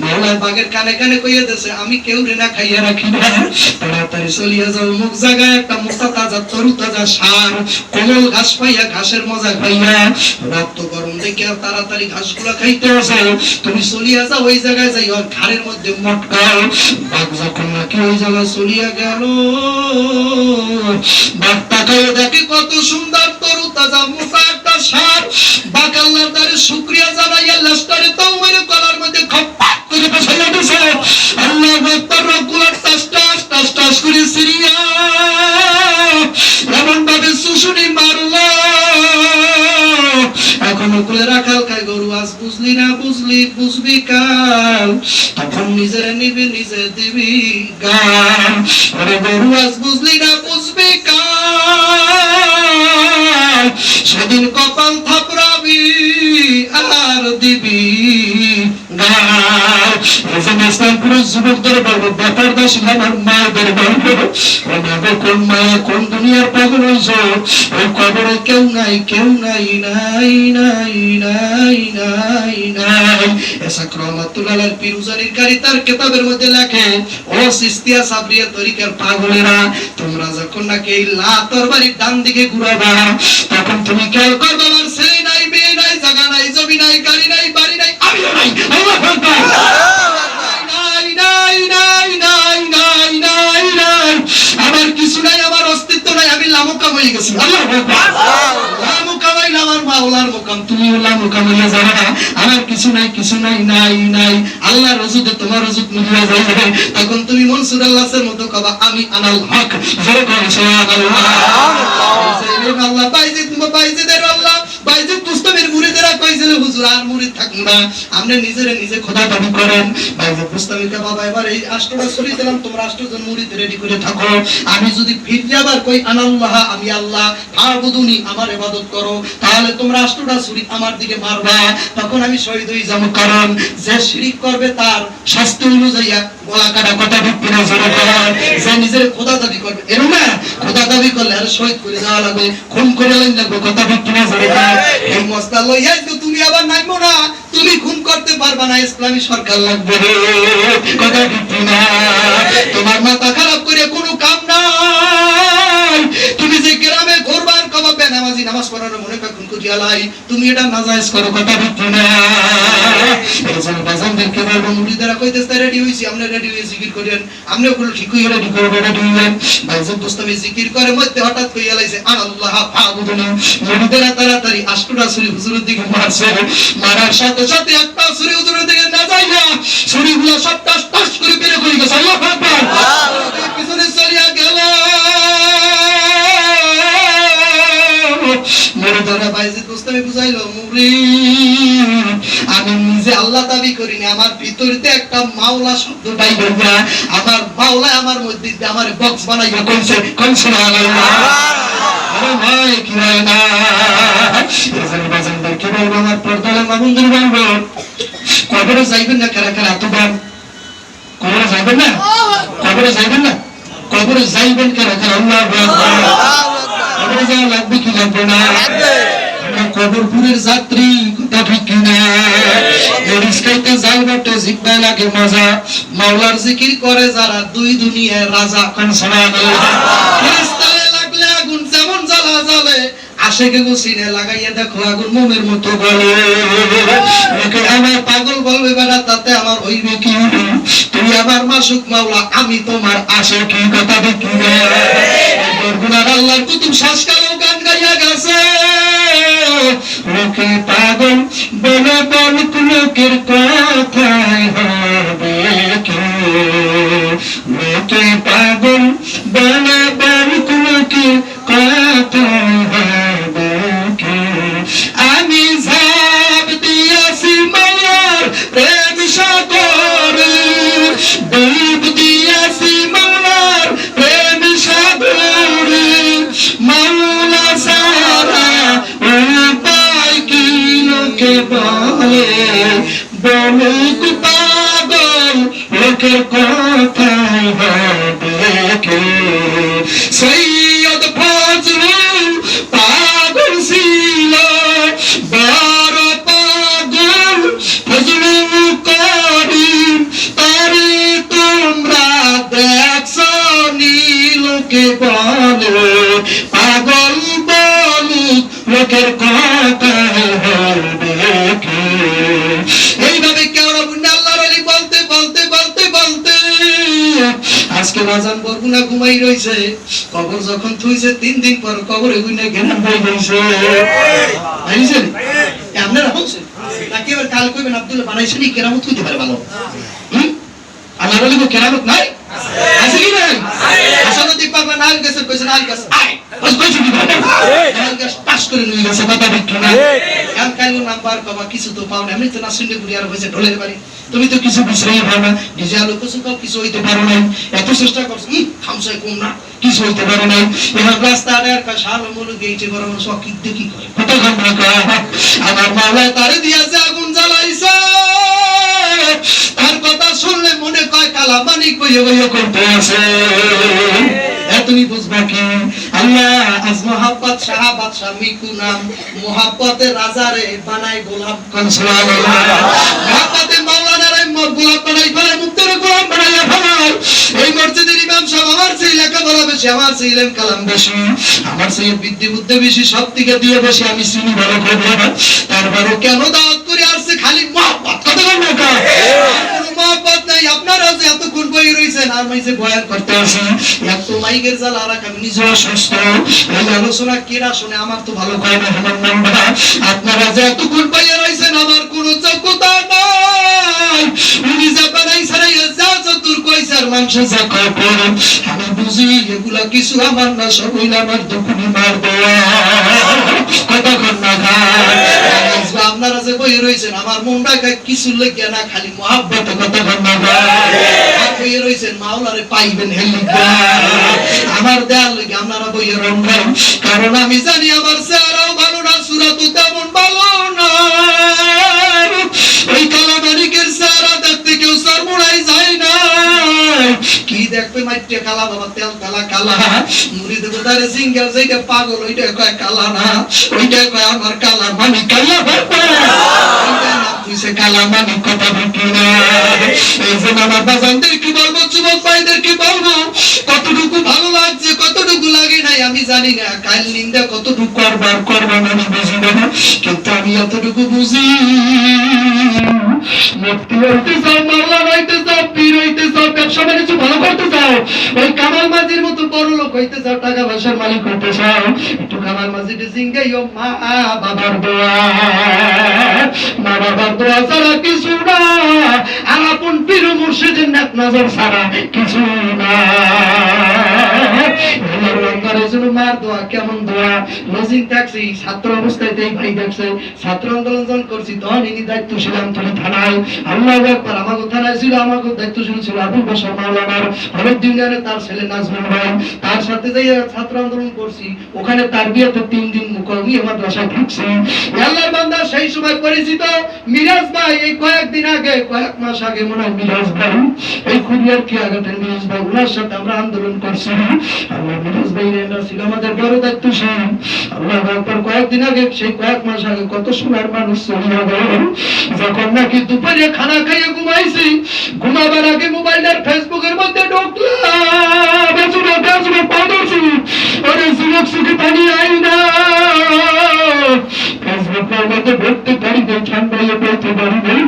মাওলা বাগের কানে কানে কইয়া দিয়েছে, আমি কেউ রে না খাইয়া রাখি না, তাড়াতাড়ি চলিয়া যাও মুখ জায়গায় একটা মোটা তাজা তরু তাজা সার কোমল ঘাস পাইয়া ঘাসের মজা খাইয়া। রক্ত গরম দেখে তাড়াতাড়ি ঘাসগুলা খাইতে আসে, তুমি চলিয়া যাও ওই জায়গায় যাই, ওর ঘাড়ের মধ্যে মটকাও। বাঘ যখন নাকি ওই জায়গায় চলিয়া গেল, বাঘ তাকায় দেখে কত সুন্দর তরু তাজা মোটা একটা সার। বাঘ আল্লাহর দ্বারে শুকরিয়া জানাইয়া লাস্টারে তাও মেরে গলার মধ্যে খপ্পাক করে বসাইয়া দিয়েছে। আল্লাহু আকবার। রগগুলা টাস টাস টাস টাস করে সিরিয়া এমন ভাবে শুশুনি মারলো, এখন ওগুলো রাখাল খায় গরু। আজ বুঝলি না বুঝলি, বুঝবি কাল, তখন নিজের নিবি নিজে দিবি গান। আরে গরু আজ বুঝলি না বুঝবি কাল, সেদিন কপাল থাপড়াবি আর দিবি গান। ইসলামপুরের যুবকদের বলবো, ব্যাপার দাস আমার মায়েদের বলবো, কোন মায়া কোন দুনিয়ার পাগল হয়েছ, ওই কবরে কেউ নাই, কেউ নাই, নাই নাই নাই নাই নাই। এসাক রহমাতুল্লাহ পিরুজানির কারি তার কিতাবের মধ্যে লেখে, ও সিস্তিয়া সাবরিয়া তরিকার পাগলেরা, তোমরা যখন নাকি এই লা তরবারির ডান দিকে ঘুরাবা, তখন তুমি খেয়াল করবে আমার ছেলে নাই, মেয়ে নাই, জায়গা নাই, জমি নাই, গাড়ি নাই, বাড়ি নাই, আমিও নাই। আল্লাহু আকবার। নাই নাই নাই নাই নাই নাই নাই, আমার কিছু নাই, আমার অস্তিত্ব নাই, আমি লামুকা হয়ে গেছি। আল্লাহু আকবার। লামুকা হইলে আমার মাওলার মুকাম, তুমি লামুকা হইয়া যাবে না, আমার কিছু নাই, কিছু নাই, নাই নাই। আল্লাহর ওজুদে তোমার ওজুদ মিলিয়ে যাবে, তখন তুমি মনসুর আল্লাহর মতো কবা, আমি আনাল হক। জোরে করে সুবহানাল্লাহ। আল্লাহ বাইজিদ বাইজিদের আল্লাহ বাইজিদ মুস্তামির মুরিদেরা কইছিল, হুজুর আর মুরিদ থাকবো না, আপনি নিজেরে নিজে খোদা দাবি করেন। বাইজিদ মুস্তামিরকে বাবা এবার এই আষ্টটা সরি দিলাম, তোমরা 8 জন মুরিদ রেডি করে থাকো, আমি যদি ফিরে আবার কই আনাল্লাহ আমি আল্লাহ, ফাবুদুনি আমার ইবাদত করো, তাহলে তোমরা 8টা ছুরি আমার দিকে মারবা, তখন আমি শহীদ হই যাব। কারণ যে শিরক করবে তার শাস্তি অনুযায়ী গলা কাটা, কথা ঠিক কিনা জোরে বলেন। যে নিজের খোদা দাবি করবে, এরকম না, খোদা দাবি করলে আর শহীদ করে যাওয়া লাগবে, খুন করে লাগবে, কথা ঠিক কিনা জোরে বলেন। এই মশলা লইয়া তুমি আবার নাইমো না, তুমি খুন করতে পারবা না, ইসলামী সরকার লাগবে, কথা ঠিক কিনা? তোমার মাথা খারাপ করে কোনো কাম নাই। তুমি যে গ্রামে ঘুরবার কবা বেনামাজি নামাজ পড়ানো মনে কখন গেলাই, তুমি এটা নাজায়েজ করো, কথা ঠিক না? এজন্য বাজানদেরকে বলবো, মুরিদারা কইতেছে রেডি হইছি, আপনি রেডি হয়ে জিকির করেন, আপনি ওগুলো ঠিক হয়ে রেডি করবেন, রেডি হইলেন। ভাইজান দোস্তামি জিকির করে মধ্যে হঠাৎ কইয়া লাইছে আল্লাহ ফাবুদুনি। মুরিদারা তাড়াতাড়ি আষ্টটা ছুরি হুজুরের দিকে মারছে, মারার সাথে সাথে একটা ছুরি হুজুরের দিকে না যায় না, ছুরিগুলো সব টাস টাস করে বের করে গেছে। আল্লাহু আকবার। পিছনে চলিয়া গেল। মুরিদারা ভাইজান দোস্তামি বুঝাইলো, মুরিদ আমি নিজে আল্লাহ দাবি করি না, আমার ভিতরতে একটা মাওলা শব্দটাই বলবা, আমার মাওলা আমার মধ্যে আমার বক্স বানাইয়া কইছে, কোন সুবহানাল্লাহ। আরে ভাই কি হয় না, এজন্য বাজানদের কি বলবো, আমার পর্দালে মামুনদের বলবো, কবরে যাইবেন না কারা কারা এতবার, কবরে যাইবেন না, কবরে যাইবেন না, কবরে যাইবেন কারা কারা, আল্লাহু আকবার। কবরে যাওয়া লাগবে কি লাগবে না? কবরপুরের যাত্রী, কথা ঠিক কিনা? রিস্কাইতে যাই বটে, জিব্বায় লাগে মজা, মাওলার জিকির করে যারা দুই দুনিয়ার রাজা, কোন সুবহানাল্লাহ। ফেরেশতায় লাগলে আগুন যেমন জ্বালা জ্বলে, আশেকে গোসিনে লাগাইয়া দেখো আগুন মোমের মতো গলে। আমার পাগল বলবে বেটা, তাতে আমার হইবে কি? তুমি আমার মাসুক মাওলা, আমি তোমার আশিকি, কথা ঠিক কিনা? বরগুনার আল্লাহর কুতুব শ্বাসকালেও গান গাইয়া গেছে, লোকে পাগল বলে বলুক, লোকের কথায় হবে কি? লোকে পাগল বলে বলুক, লোকের কথায় হবে কি? আমি ঝাঁপ দিয়েছি মাওলার প্রেম সাগরে, ডুব দিয়েছি মাওলার প্রেম সাগরে, মাওলা সারা উপায় কি লোকে বলে, বলুক পাগল লোকের কথায় হবে কি? সৈয়দ ফজলুল পাগল ছিল, বড় পাগল ফজলুল করিম, তারে তোমরা দেখছো নি, লোকে বলে পাগল বলুক লোকের কথায় হবে কি? এইভাবে কেউ আল্লাহর ওলি বলতে বলতে বলতে বলতে আজকে বাজান বরগুনা ঘুমাই রইছে, কবর যখন থুইছে 3 দিন পর কবরে গুইনা গেনাম হয়ে গেছে। বুঝছেন? আপনারা বলছেন নাকি এবার কাল কইবেন আব্দুল্লাহ বানাইছেন, এই কেরামত হইতে পারে ভালো? আল্লাহর ওলি কো কেরামত নাই? আছে কি নাই? আসাদুদ্দিন পাগলা নাল গেছে, কইছেন আল গেছে, আয় বস কইছি কি নাল গেছে পাস করে নিয়ে গেছে, কথা ঠিক না? কাল কাইলো নাম্বার বাবা কিছু তো পাও না, আমি তো না শুনলে বুড়ি আর হইছে ঢোলের বাড়ি, তুমি তো কিছু বুঝতেই পারো না, নিজে আলো কিছু হইতে পারো নাই, এত চেষ্টা করছো, খামসাই কম না, কিছু হইতে পারো নাই। এবার রাস্তায় আর শাল মনে গেইছে বড় সব কি দেখি কয় কত ঘন্টা কয়, আমার মাওলা তারে দিয়েছে আগুন জ্বালাইছে, তার কথা শুনলে মনে কয় কালা মানিক বইয়ে বইয়ে করতে আছে। তুমি বুঝবা কি? আল্লাহ আজ মোহাব্বত শাহাবাত স্বামীকু নাম, মোহাব্বতের রাজারে বানাই গোলাম, কোন সুবহানাল্লাহ। মোহাব্বতে মাওলানারে গোলাম বানাই ফেলাই, মুক্তের গোলাম বানাইয়া ফেলাই। এই মসজিদের ইমাম সাহেব আমার সেই লেখাপড়া বেশি, আমার সেই ইলম কালাম বেশি, আমার সেই বিদ্যে বুদ্ধি বেশি, সব দিকে দিয়ে বেশি, আমি চিনি ভালো করবো না, তারপরও কেন দাওয়াত করে আসছে? খালি মোহাব্বত, কথা বল না কা? কোনো মোহাব্বত নাই। আপনারা যে এতক্ষণ বই রইছেন আর মাইছে বয়ান করতে আসি, এত মাইকের জ্বালা আর আমি নিজে অসুস্থ, এই আলোচনা কেরা শুনে আমার তো ভালো করে না, আমার নাম্বার। আপনারা যে এতক্ষণ বই রইছেন, আমার কোনো যোগ্যতা নাই, উনি যা বানাইছেন যা চতুর কইসার মানুষ যা কয় পড়েন, আমি বুঝি এগুলা কিছু আমার না, সব হইলে আমার দুকুনি মারবে, কতক্ষণ না খায়। আপনারা যে বই রইছেন আমার মনটা কিছু লেগে না, খালি মহাব্বত, কতক্ষণ না খায়। বই রইছেন মাওলারে পাইবেন হেলিকা, আমার দেয়ার লেগে আপনারা বইয়ের রঙেন, কারণ আমি জানি আমার চেহারাও ভালো না, সুরাত তেমন ভালো না। ওই কালা মানিকের চেহারা দেখতে কেউ সরমুড়াই যায় না, কি দেখবে মাইটে কালা বাবা, তেল কালা কালা, মুড়ি দেবো তারে সিঙ্গেল, যেটা পাগল ওইটা কয় কালা না, ওইটা কয় আমার কালা মানিক, কালা তুইছে কালা মানিক, কথা বলি না। এই জন্য আমার বাজানদের কি বলবো, যুবক ভাইদের কি বলবো, কতটুকু ভালো লাগছে কতটুকু লাগে নাই আমি জানি না কাল নিন্দা কতটুকু করবার করবা না আমি বুঝি না, কিন্তু আমি এতটুকু বুঝি মুক্তি হইতে চাও, মাওলা হইতে চাও, পীর হইতে চাও, ব্যবসা বাণিজ্য ভালো করতে চাও, ওই কামাল মাঝির মতো বড় লোক হইতে চাও, টাকা পয়সার মালিক হইতে চাও, একটু কামাল মাঝিতে জিঙ্গাইও মা বাবার দোয়া, মা বাবার দোয়া ছাড়া কিছু না, আর আপন পীর মুর্শিদের নেক নজর ছাড়া কিছু না। মার দোয়া কেমন দোয়া, লজিং ট্যাক্সি ছাত্র অবস্থাতেই ভাই দেখছে, ছাত্র আন্দোলন করছি তখন ইনি দায়িত্ব ছিলাম তুমি থানায়, আল্লাহু আকবার, আমাকে থানায় ছিল, আমাকে দায়িত্বশীল ছিল আবুল বাশার মাওলানার হলুদ ইউনিয়নে তার ছেলে নাজমুল ভাই, তার সাথে যাই ছাত্র আন্দোলন করছি, ওখানে তার বিয়েতে 3 দিন মুকরমি মাদ্রাসায় থাকছি। আল্লাহর বান্দা সেই সময় পরিচিত মিরাজ ভাই, এই কয়েকদিন আগে, কয়েক মাস আগে মনে হয় মিরাজ ভাই, এই কুরিয়ার কি আগাটের মিরাজ ভাই, ওনার সাথে আমরা আন্দোলন করছি। আল্লাহ মিরাজ ভাই এরা ছিল আমাদের বড় দায়িত্বশীল। আল্লাহু আকবার, কয়েকদিন আগে, সেই কয়েক মাস আগে কত সোনার মানুষ চলে গেল, যখন নাকি দুপুরে খানা খাইয়ে ঘুমাইছি, ঘুমাবার আগে মোবাইলের ফেসবুকের মধ্যে ঢুকলাম, পাঠাচ্ছি, আরে সুযোগ সুখে পানি আই না, ফেসবুকের মধ্যে ঢুকতে পারি নাই, ঠান্ডায় পড়তে পারি নাই,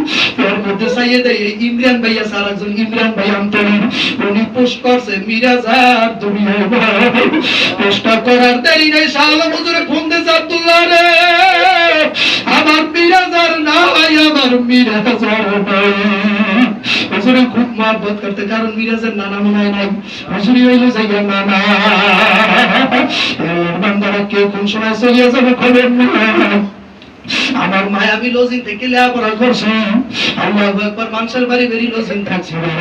এর মধ্যে চাইয়ে দেয় ইমরান ভাইয়া, স্যার একজন ইমরান ভাই আন্তরিক, উনি পোস্ট করছে মিরাজ আর দুনিয়া পোস্টটা করার দেরি নাই, শাহ আলম হুজুরে ফোন দিয়েছে, আব্দুল্লাহ রে আমার মিরাজ আর নাই, আমার মিরাজ আর নাই, হুজুরে খুব মহব্বত করতে, কারণ মিরাজের নানা মনে হয় নাই, হুজুরি হইল যাইয়া নানা, বান্দারা কেউ কোন সময় চলিয়া যাবে খবর নাই। আমার মায়াবী লজিং থেকে লেখাপড়া করছি, আল্লাহু আকবার, মানুষের বাড়ি বেরি লজিং থাকছে না,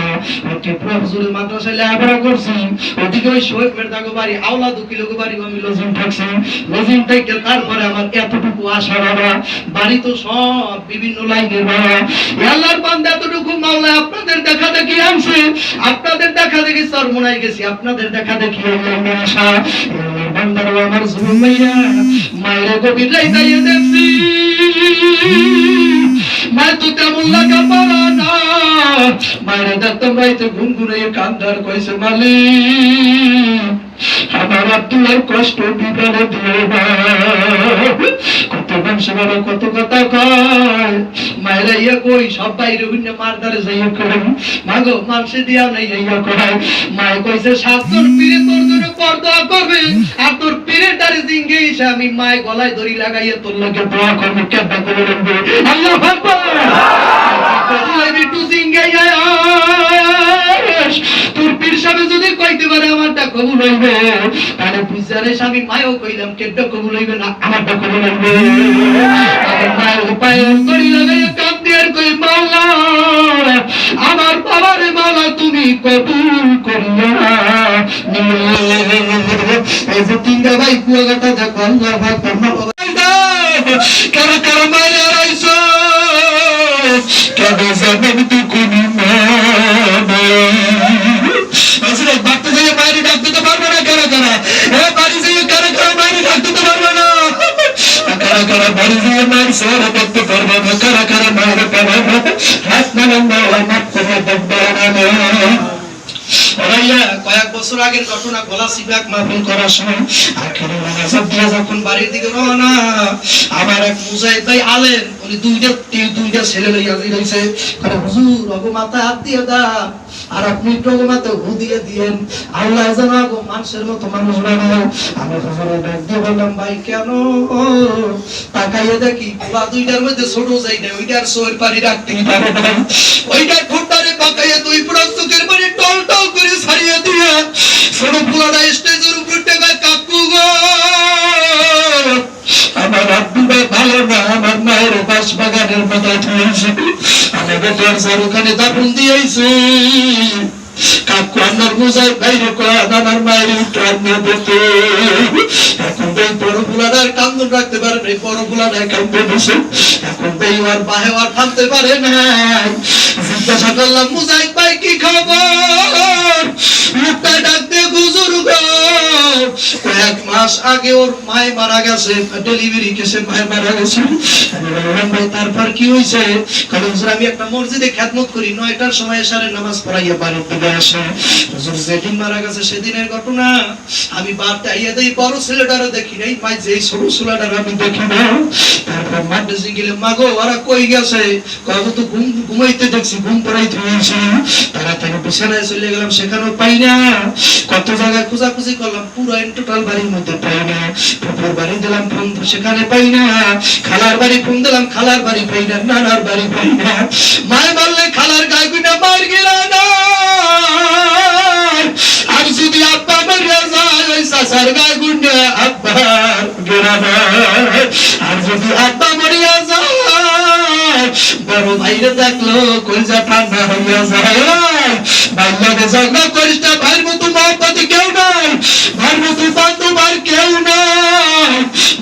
একটি প্রফেসরের মাদ্রাসায় লেখাপড়া করছি, ওদিকে ওই শোয়েব মেরদাগো বাড়ি, আওলা 2 কিলো বাড়ি, আমি লজিং থাকছি, লজিং থেকে তারপরে আমার এতটুকু আশা বাবা, বাড়ি তো সব বিভিন্ন লাইনের বাবা, আল্লাহর বান্দা এতটুকু মাওলা আপনাদের দেখা দেখি আনছে, আপনাদের দেখা দেখি চরমোনায় গেছি, আপনাদের দেখা দেখি আমার আশা, বান্দার আমার জুম ভাইয়া মায়ের গভীর রাইতাইয়ে দেখছি, মায়ের তো তেমন লাগা পারা না, মায়ের দেখতাম রাইতে ঘুম ঘুরাইয়ে কান্দার কইছে মালিক আমার আব্দুল্লাহর কষ্ট বিবারে দিও না, কত বংশ বড় কত কথা কয়, মায়েরা ইয়া কই সব বাইরে হইনে মারদারে যাইয়া করে, মাগো মানুষে দিয়া নাই ইয়া করায়, মায়ে কইছে 7 জন পীরে তোর জন্য পর্দা করবে, আর তোর পীরের দাড়ি জিঙ্গে এসে আমি মায়ে গলায় দড়ি লাগাইয়া তোর লাগে দোয়া করব, কেডা করে রাখবে, আল্লাহু আকবার, আমি টু জিঙ্গে তোর পীর সাহেব যদি কইতে পারে আমারটা কবুল হইবে, তাহলে বুঝারে স্বামী মায়ও কইলাম কেডা কবুল হইবে না, আমারটা কবুল হইবে, আমার মায়ের উপায় করি লাগাইয়া কাঁদতে আর কই মাওলা আমার বাবার মাওলা তুমি কবুল করিয়া এই যে 3টা ভাই কুয়াকাটা দেখো, আল্লাহু আকবার, কারা কারা মায়ের আইছো, কারা জানেন তো কোন আসলে বাড়তে যাই বাইরে ডাক দিতে পারবে না, কারা কারা বাড়ি যাই কারা কারা বাইরে ডাক দিতে পারবে না, কারা কারা বাড়ি যাই মায়ের সরে করতে পারবে না, কারা কারা মায়ের পারবে না, হাত নামান মাওলা মাফ করে দেবে না। কয়েক বছর আগের ঘটনা, গলা সিবাক মাহফিল করার সময় আখেরি নামাজ দিয়া যখন বাড়ির দিকে রওনা, আমার এক মুজাহিদ ভাই আলেম, উনি দুইটা ছেলে লইয়া যাইছে, করে হুজুর ওগো মাথায় হাত দিয়ে দাও, আর আপনি ওগো মাথায় হু দিয়ে দিয়েন, আল্লাহ যেন ওগো মানুষের মতো মানুষ বানায়। আমি হুজুরের ডাক দিয়ে বললাম ভাই কেন, তাকাইয়ে দেখি পুরা দুইটার মধ্যে ছোট যাই না, ওইটার সোয়ের পারি রাখতেই পারে না, ওইটার ঠোঁটটারে পাকাইয়ে দুই পুরা চোখের পানি টল টল করে ছাড়িয়ে দিয়ে ছোট পুরাটা স্টেজের উপর টেকায় কাকু গো আমার আব্দুল ভালো না, আমার মায়ের বাস বাগানের মাথায় থুয়েছে, আমাদের দরজার ওখানে দাফন দিয়েছে, কাকু আমার মুজাহিদ বাইরে আমার মায়ের কান্না দিতে, এখন এই বড় ফুলাটার কান্দন রাখতে পারে না, বড় ফুলাটা কান্দে বসে, এখন এই আর বাহে আর থামতে পারে না, জিজ্ঞাসা করলাম মুজাহিদ ভাই কি খবর, মুখটা ডাক দিয়ে হুজুর গো কয়েক মাস আগে ওর মায় মারা গেছে, ডেলিভারি কেসে মায় মারা গেছে, ভাই তারপর কি হয়েছে, কারণ আমি একটা মসজিদে খেদমত করি, 9টার সময় এশারের নামাজ পড়াইয়া বাড়ির দিকে আসে, হুজুর যেদিন মারা গেছে সেদিনের ঘটনা, আমি বারটা আইয়া দেই বড় ছেলেটারও দেখি নাই মাই যেই ছোট ছেলেটার আমি দেখি না। তারপর মাদ্রাসে গেলে মাগো ওরা কই গেছে, কত তো ঘুমাইতে দেখছি, ঘুম পড়াইতে হয়েছে। তাড়াতাড়ি বিছানায় চলে গেলাম, সেখানেও পাই না। কত জায়গায় খোঁজাখুঁজি করলাম, পুরো টোটাল বাড়ির মধ্যে পাই না। পুকুর বাড়ি দিলাম ফোন, সেখানে পাই না। খালার বাড়ি ফোন দিলাম, খালার বাড়ি পাই না। নানার বাড়ি পাই না। মায় বললে খালার গায়ে গুনা মার গেলা না। আর যদি আব্বা মরিয়া যায় ওই চাচার গায়ে গুনা আব্বার গেলা না। আর যদি আব্বা মরিয়া যায় বড় ভাইরে দেখলো কলজা ঠান্ডা হইয়া যায়। ভাইয়াকে ঝগড়া করিস না, ভাইয়ের মতো মহব্বত কেউ নাই, ভাইয়ের মতো বান্ধব আর কেউ নাই।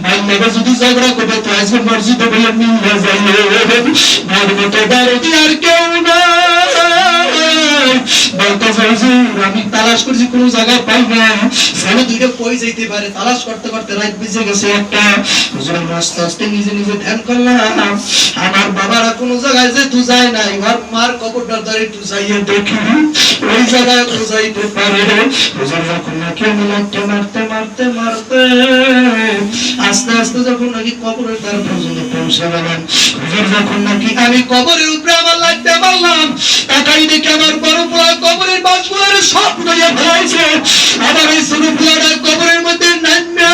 ভাইয়াকে যদি ঝগড়া করবে তো আজকে মসজিদে বলে মিলে যায়, ভাইয়ের মতো বারতি আর কেউ নাই। বলতে আমি তালাশ করছি কোন জায়গায় পাই না, ছেলে দুইটা কই যাইতে পারে। তালাশ করতে করতে রাত বেজে গেছে একটা। আস্তে আস্তে নিজে নিজে ধ্যান করলাম, আমার বাবারা কোন জায়গায় যেহেতু যায় নাই, আমার মার কবরটার দ্বারা একটু যাইয়ে দেখি ওই জায়গায় তো যাইতে পারে। যখন নাকি আমি লাইটটা মারতে মারতে মারতে আস্তে আস্তে যখন নাকি কবরের দ্বার পর্যন্ত পৌঁছে গেলাম, যখন নাকি আমি কবরের উপরে আমার লাইটটা মারলাম, তাকাই দেখি আমার বড় পোলা কবরের বাঁশগুলোর সব লইয়া ফেলাইছে। আবার এই ছোট পোলাটা কবরের মধ্যে নামিয়া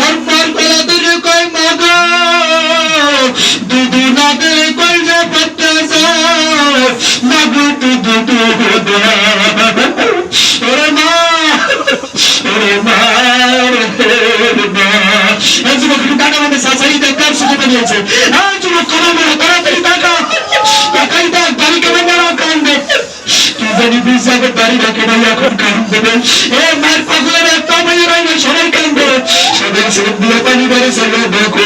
আর মার গলা ধরে কয় মা গো, দুধু না দিলে কই না পড়তে যায়, মা গো দুধু ওরে মা, ওরে মা, ওরে মা। এই যুবক টাকা আমাদের শাশুড়ি দেখার সুযোগ দিয়েছে। এই যুবক করা মেরা তাড়াতাড়ি টাকা টাকাই দেখ, বাড়ি কেমন মেরা কান্দে কি জানি বিশ্বাসের বাড়ি রাখে না, এখন কান দেবে। এ মায়ের পাগলের একটা মেয়ে রয় না, সবাই কান্দে, সবাই চোখ দিয়ে পানি বেড়েছে দেখো।